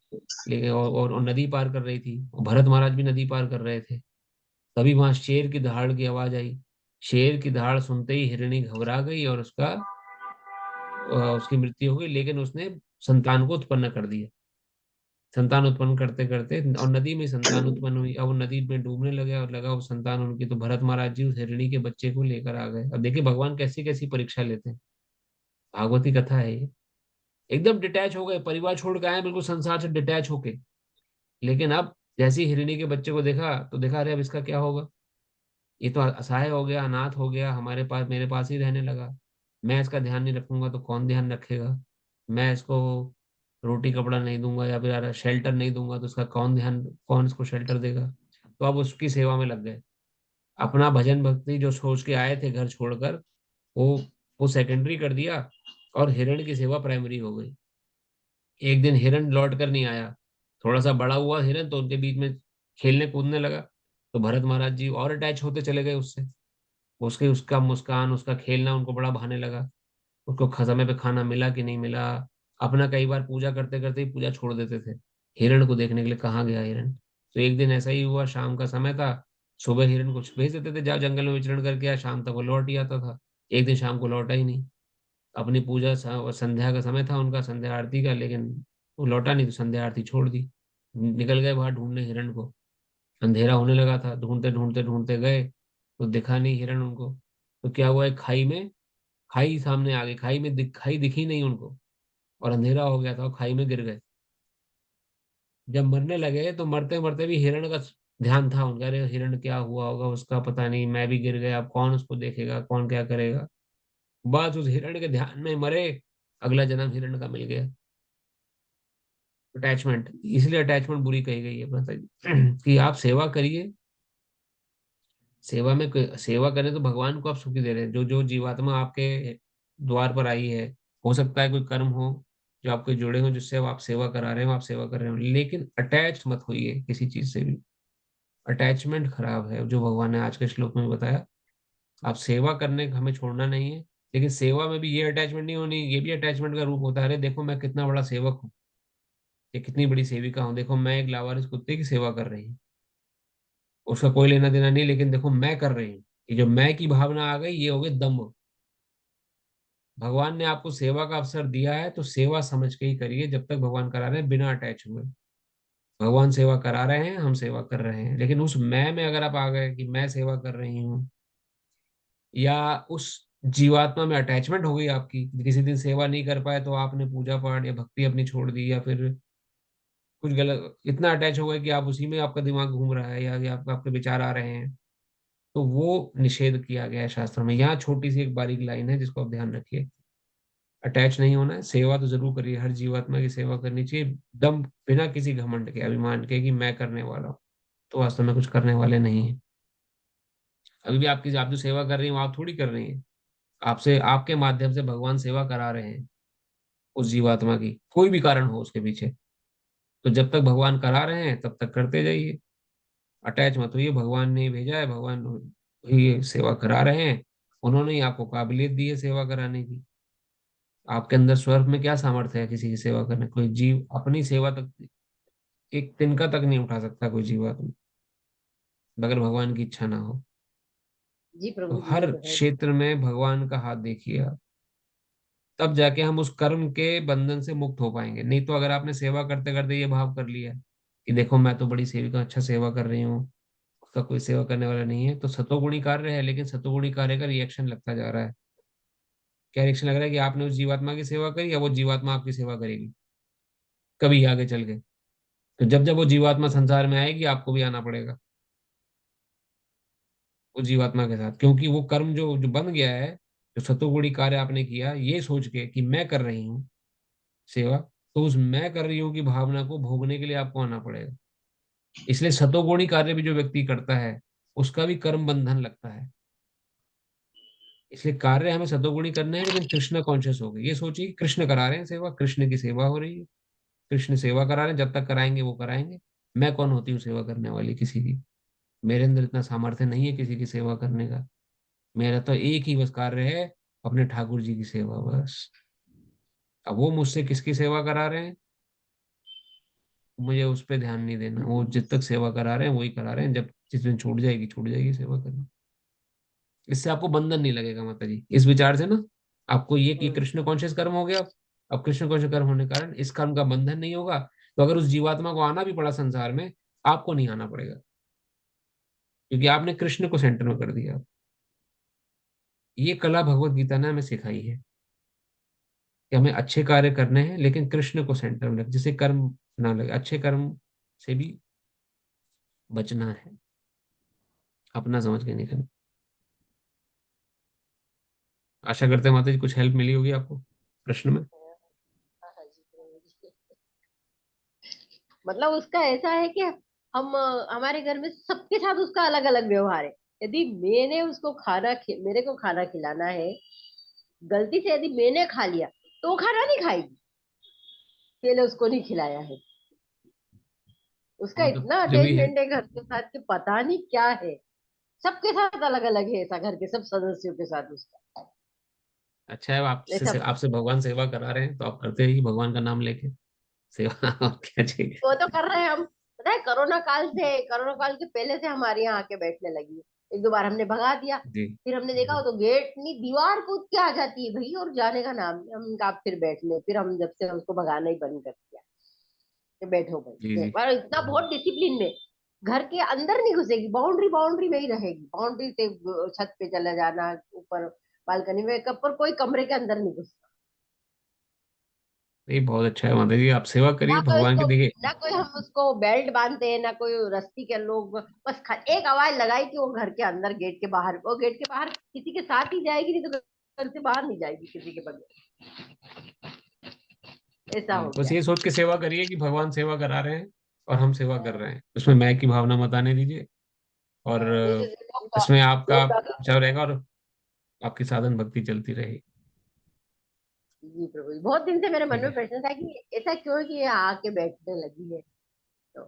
लेकिन और नदी पार कर रही थी, और भरत महाराज भी नदी पार कर रहे थे। तभी वहां शेर की दहाड़ की आवाज आई। शेर की दहाड़ सुनते ही हिरणी घबरा गई, और उसकी मृत्यु हो गई, लेकिन उसने संतान को उत्पन्न कर दिया। संतान उत्पन्न करते करते, और नदी में संतान उत्पन्न हुई। अब वो नदी में डूबने लगे, और लगा वो संतान उनकी, तो भरत महाराज जी उस हिरणी के बच्चे को लेकर आ गए। अब देखिए भगवान कैसी कैसी परीक्षा लेते हैं। भागवती कथा है ये। एकदम डिटैच हो गए, परिवार छोड़ के आए बिल्कुल संसार से डिटैच होके। लेकिन अब जैसे ही हिरणी के बच्चे को देखा, तो देखा अरे अब इसका क्या होगा, ये तो असहाय हो गया, अनाथ हो गया, हमारे पास मेरे पास ही रहने लगा। मैं इसका ध्यान नहीं रखूंगा तो कौन ध्यान रखेगा। मैं इसको रोटी कपड़ा नहीं दूंगा, या फिर यार शेल्टर नहीं दूंगा, तो उसका कौन इसको शेल्टर देगा। तो अब उसकी सेवा में लग गए। अपना भजन भक्ति जो सोच के आए थे घर छोड़कर, वो वो सेकेंडरी कर दिया, और हिरण की सेवा प्राइमरी हो गई। एक दिन हिरण लौट कर नहीं आया। थोड़ा सा बड़ा हुआ हिरण, तो उनके बीच में खेलने कूदने लगा। तो भरत महाराज जी और अटैच होते चले गए उससे। उसके उसका मुस्कान, उसका खेलना उनको बड़ा भाने लगा। उसको समय पे खाना मिला कि नहीं मिला। अपना कई बार पूजा करते करते ही पूजा छोड़ देते थे, हिरण को देखने के लिए, कहाँ गया हिरण। तो एक दिन ऐसा ही हुआ, शाम का समय था। सुबह हिरण को भेज देते थे, जाओ जंगल में विचरण करके आ, शाम तक वो लौट ही आता था। एक दिन शाम को लौटा ही नहीं। अपनी पूजा संध्या का समय था उनका, संध्या आरती का, लेकिन वो लौटा नहीं, तो संध्या आरती छोड़ दी। निकल गए बाहर ढूंढने हिरण को। अंधेरा होने लगा था, ढूंढते ढूंढते ढूंढते गए, तो दिखा नहीं हिरण उनको। तो क्या हुआ, एक खाई सामने आ गई, खाई में खाई दिखी नहीं उनको, और अंधेरा हो गया था, और खाई में गिर गए। जब मरने लगे, तो मरते मरते भी हिरण का ध्यान था उनका, अरे हिरण क्या हुआ होगा उसका, पता नहीं, मैं भी गिर गया, अब कौन उसको देखेगा, कौन क्या करेगा। बस उस हिरण के ध्यान में मरे। अगला जन्म हिरण का मिल गया। अटैचमेंट, इसलिए अटैचमेंट बुरी कही गई है कि आप सेवा करिए। सेवा करें तो भगवान को आप सुखी दे रहे हैं। जो जो जीवात्मा आपके द्वार पर आई है, हो सकता है कोई कर्म हो जो आपके जुड़े हो, जिससे आप सेवा करा रहे हो, आप सेवा कर रहे हो, लेकिन अटैच मत होइए किसी चीज से भी। अटैचमेंट खराब है, जो भगवान ने आज के श्लोक में बताया। आप सेवा करने का हमें छोड़ना नहीं है, लेकिन सेवा में भी ये अटैचमेंट नहीं होनी, ये भी अटैचमेंट का रूप होता है। अरे देखो मैं कितना बड़ा सेवक हूँ, ये कितनी बड़ी सेविका हूँ, देखो मैं एक लावारिस कुत्ते की सेवा कर रही हूँ, उसका कोई लेना देना नहीं, लेकिन देखो मैं कर रही हूँ। ये जो मैं की भावना आ गई, ये हो गई दम्भ। भगवान ने आपको सेवा का अवसर दिया है, तो सेवा समझ के ही करिए, जब तक भगवान करा रहे हैं बिना अटैच हुए। भगवान सेवा करा रहे हैं, हम सेवा कर रहे हैं, लेकिन उस मैं में अगर आप आ गए कि मैं सेवा कर रही हूँ, या उस जीवात्मा में अटैचमेंट हो गई आपकी, किसी दिन सेवा नहीं कर पाए तो आपने पूजा पाठ या भक्ति अपनी छोड़ दी, या फिर कुछ गलत, इतना अटैच हो गए कि आप उसी में आपका दिमाग घूम रहा है, या आपके विचार आ रहे हैं, तो वो निषेध किया गया है शास्त्र में। यहाँ छोटी सी एक बारीक लाइन है जिसको आप ध्यान रखिए। अटैच नहीं होना है, सेवा तो जरूर करिए, हर जीवात्मा की सेवा करनी चाहिए, दम बिना किसी घमंड के, अभिमान के कि मैं करने वाला हूँ। तो वास्तव में कुछ करने वाले नहीं है। अभी भी आपकी आप जो सेवा कर रही हैं वो आप थोड़ी कर रही हैं, आपसे आपके माध्यम से भगवान सेवा करा रहे हैं उस जीवात्मा की, कोई भी कारण हो उसके पीछे। तो जब तक भगवान करा रहे हैं तब तक करते जाइए, अटैच मत होइए। भगवान ने ही भेजा है, भगवान ही सेवा करा रहे हैं, उन्होंने ही आपको काबिलियत दी है सेवा कराने की। आपके अंदर स्वर्ग में क्या सामर्थ्य है किसी की सेवा करने? कोई जीव अपनी सेवा तक एक तिनका तक नहीं उठा सकता कोई जीवात्मा, अगर भगवान की इच्छा ना हो। जी तो प्रभु जी, ये हर तो है। क्षेत्र में भगवान का हाथ देखिए आप, तब जाके हम उस कर्म के बंधन से मुक्त हो पाएंगे। नहीं तो अगर आपने सेवा करते करते ये भाव कर लिया कि देखो मैं तो बड़ी सेविका, अच्छा सेवा कर रही हूँ, उसका कोई सेवा करने वाला नहीं है, तो सतोगुणी कार्य है, लेकिन सतोगुणी कार्य का रिएक्शन लगता जा रहा है। क्या रिएक्शन लग रहा है? कि आपने उस जीवात्मा की सेवा करी या वो जीवात्मा आपकी सेवा करेगी कभी आगे चल के। तो जब जब वो जीवात्मा संसार में आएगी आपको भी आना पड़ेगा उस जीवात्मा के साथ, क्योंकि वो कर्म जो जो बन गया है, जो सतोगुणी कार्य आपने किया ये सोच के कि मैं कर रही हूँ सेवा, तो उस मैं कर रही हूँ की भावना को भोगने के लिए आपको आना पड़ेगा। इसलिए सतोगुणी कार्य भी जो व्यक्ति करता है उसका भी कर्म बंधन लगता है। इसलिए कार्य हमें सतोगुणी करने हैं, लेकिन कृष्ण कॉन्शियस हो गए। ये सोचिए कि कृष्ण करा रहे हैं सेवा, कृष्ण की सेवा हो रही है, कृष्ण सेवा करा रहे हैं, जब तक कराएंगे वो कराएंगे। मैं कौन होती हूँ सेवा करने वाली किसी की? मेरे अंदर इतना सामर्थ्य नहीं है किसी की सेवा करने का। मेरा तो एक ही बस कार्य है, अपने ठाकुर जी की सेवा बस। अब वो मुझसे किसकी सेवा करा रहे हैं मुझे उस पर ध्यान नहीं देना। वो जब तक सेवा करा रहे हैं वही करा रहे हैं, जब जिस दिन छूट जाएगी सेवा करना। इससे आपको बंधन नहीं लगेगा माता जी, इस विचार से ना। आपको ये कि हम्म। कृष्ण कॉन्शियस कर्म हो गया, अब कृष्ण कॉन्शियस कर्म होने के कारण इस कर्म का बंधन नहीं होगा। तो अगर उस जीवात्मा को आना भी पड़ा संसार में, आपको नहीं आना पड़ेगा, क्योंकि आपने कृष्ण को सेंटर में कर दिया। ये कला भगवत गीता ने हमें सिखाई है कि हमें अच्छे कार्य करने हैं, लेकिन कृष्ण को सेंटर में रख, जिससे कर्म ना लगे। अच्छे कर्म से भी बचना है, अपना समझ के नहीं करना। आशा करते हैं माता जी कुछ हेल्प मिली होगी आपको प्रश्न में। हाँ, हाँ जी प्रभु जी। मतलब उसका ऐसा है कि हम हमारे घर में सबके साथ उसका अलग अलग व्यवहार है। यदि मैंने उसको मेरे को खाना खिलाना है, गलती से यदि मैंने खा लिया तो वो खाना नहीं खाएगी, पहले उसको नहीं खिलाया है। उसका हाँ तो इतना जो भी है, अटैचमेंट है घर के साथ कि पता नहीं क्या है। सबके साथ अलग अलग है, ऐसा घर के सब सदस्यों के साथ उसका अच्छा है ऐसा। आपसे आपसे भगवान सेवा करा रहे हैं तो आप करते रहिए भगवान का नाम लेके सेवा और क्या चाहिए। वो तो कर रहे हैं हम। पता है, कोरोना काल के पहले से हमारे यहाँ आके बैठने लगी है। एक दो बार हमने भगा दिया, जी फिर हमने देखा वो तो गेट नहीं, दीवार कूद के आ जाती है भाई, और जाने का नाम नहीं। हम कहा फिर बैठने, फिर हम जब से उसको भगाना ही बंद कर दिया कि बैठो जी भाई। जी। और इतना बहुत डिसिप्लिन में, घर के अंदर नहीं घुसेगी, बाउंड्री बाउंड्री में ही रहेगी। बाउंड्री से छत पे चला जाना, ऊपर बालकनी में, पर कोई कमरे के अंदर नहीं घुसता। ये बहुत अच्छा है माता जी, आप सेवा ना करिए कोई भगवान की, उसको देखिए। ना कोई हम उसको बेल्ट बांधते हैं, ना कोई रस्सी के लोग। बस एक आवाज लगाई कि वो घर के अंदर, गेट के बाहर, वो गेट के बाहर किसी के साथ ही जाएगी, नहीं तो घर से बाहर नहीं जाएगी किसी के बगैर। ऐसा जी हो बस गया। ये सोच के सेवा करिए कि भगवान सेवा करा रहे हैं और हम सेवा कर रहे हैं, उसमें मैं की भावना मत आने दीजिए। और नहीं तो देखो इसमें आपका लोग बचाव रहेगा और आपकी साधन भक्ति चलती रहेगी। जी प्रभु जी, बहुत दिन से मेरे मन ठीक में है, प्रश्न था कि ऐसा क्यों है कि ये आके बैठने लगी है। तो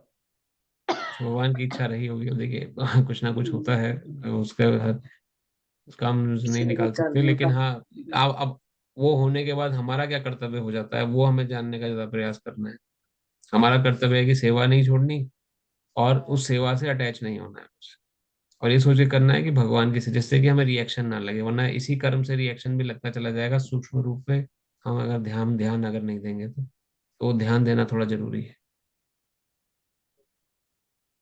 तो भगवान की इच्छा रही होगी। अब देखिए कुछ ना कुछ होता है, उसका उसका हम नहीं इसलिए निकाल सकते, कर्मों लेकिन का हाँ अब वो होने के बाद हमारा क्या कर्तव्य हो जाता है वो हमें जानने का ज्यादा प्रयास करना है। हमारा कर्तव्य है कि सेवा नहीं छोड़नी और उस सेवा से अटैच नहीं होना है बस। और ये सोच के करना है कि भगवान की से, जिससे कि हमें रिएक्शन ना लगे, वरना इसी कर्म से रिएक्शन भी लगता चला जाएगा सूक्ष्म रूप में। हम अगर ध्यान ध्यान अगर नहीं देंगे तो ध्यान देना थोड़ा जरूरी है।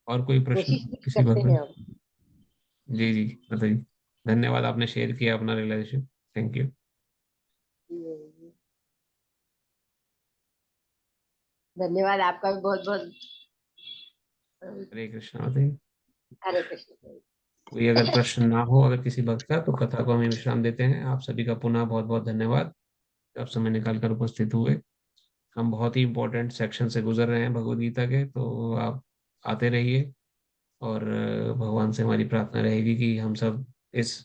और कोई प्रश्न कोशिश भी किसी करते भक्त? हैं हम। जी जी बताइए। धन्यवाद, आपने शेयर किया अपना रियलाइजेशन। Thank you. धन्यवाद आपका भी बहुत बहुत। हरे कृष्णा बताइए। हरे कृष्ण। कोई अगर प्रश्न ना हो अगर किसी भक्त का, तो कथा को हम विश्राम देते हैं। आप सभी का पुनः बहुत बहुत धन्यवाद, आप समय निकाल कर उपस्थित हुए। हम बहुत ही इंपॉर्टेंट सेक्शन से गुजर रहे हैं भगवद गीता के, तो आप आते रहिए और भगवान से हमारी प्रार्थना रहेगी कि हम सब इस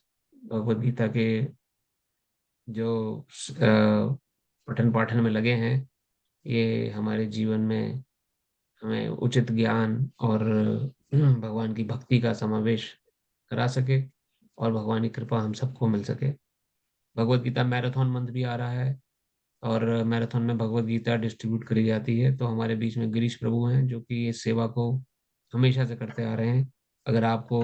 भगवत गीता के जो पठन पाठन में लगे हैं, ये हमारे जीवन में हमें उचित ज्ञान और भगवान की भक्ति का समावेश करा सके और भगवान की कृपा हम सबको मिल सके। भगवत गीता मैराथन मंथ भी आ रहा है और मैराथन में भगवत गीता डिस्ट्रीब्यूट करी जाती है। तो हमारे बीच में गिरीश प्रभु हैं जो कि इस सेवा को हमेशा से करते आ रहे हैं। अगर आपको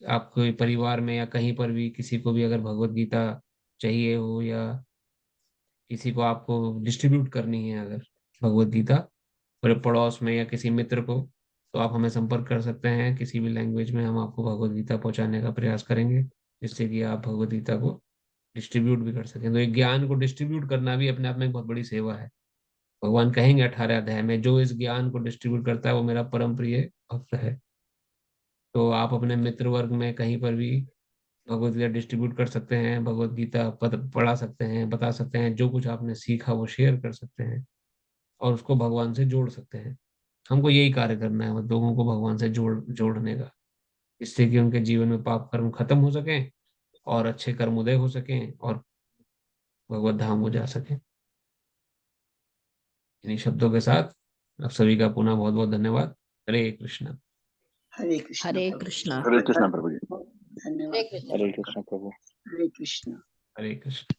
आपके परिवार में या कहीं पर भी किसी को भी अगर भगवत गीता चाहिए हो या किसी को आपको डिस्ट्रीब्यूट करनी है अगर भगवत गीता पूरे पड़ोस में या किसी मित्र को, तो आप हमें संपर्क कर सकते हैं। किसी भी लैंग्वेज में हम आपको भगवत गीता पहुंचाने का प्रयास करेंगे जिससे कि आप भगवत गीता को डिस्ट्रीब्यूट भी कर सकें। तो एक ज्ञान को डिस्ट्रीब्यूट करना भी अपने आप में एक बहुत बड़ी सेवा है। भगवान कहेंगे 18 अध्याय में, जो इस ज्ञान को डिस्ट्रीब्यूट करता है वो मेरा परम प्रिय भक्त है। तो आप अपने मित्र वर्ग में कहीं पर भी भगवत गीता डिस्ट्रीब्यूट कर सकते हैं, भगवत गीता पढ़ा सकते हैं, बता सकते हैं, जो कुछ आपने सीखा वो शेयर कर सकते हैं और उसको भगवान से जोड़ सकते हैं। हमको यही कार्य करना है, मतलब लोगों को भगवान से जोड़ने का, जिससे कि उनके जीवन में पाप कर्म खत्म हो सकें और अच्छे कर्म उदय हो सकें और भगवत धाम हो जा सकें। इन्हीं शब्दों के साथ आप सभी का पुनः बहुत बहुत धन्यवाद। हरे कृष्णा। हरे कृष्ण हरे प्रभु। कृष्णा। हरे कृष्णा प्रभु जी। हरे धन्यवाद। कृष्ण। हरे कृष्ण प्रभु। हरे कृष्ण। हरे कृष्ण।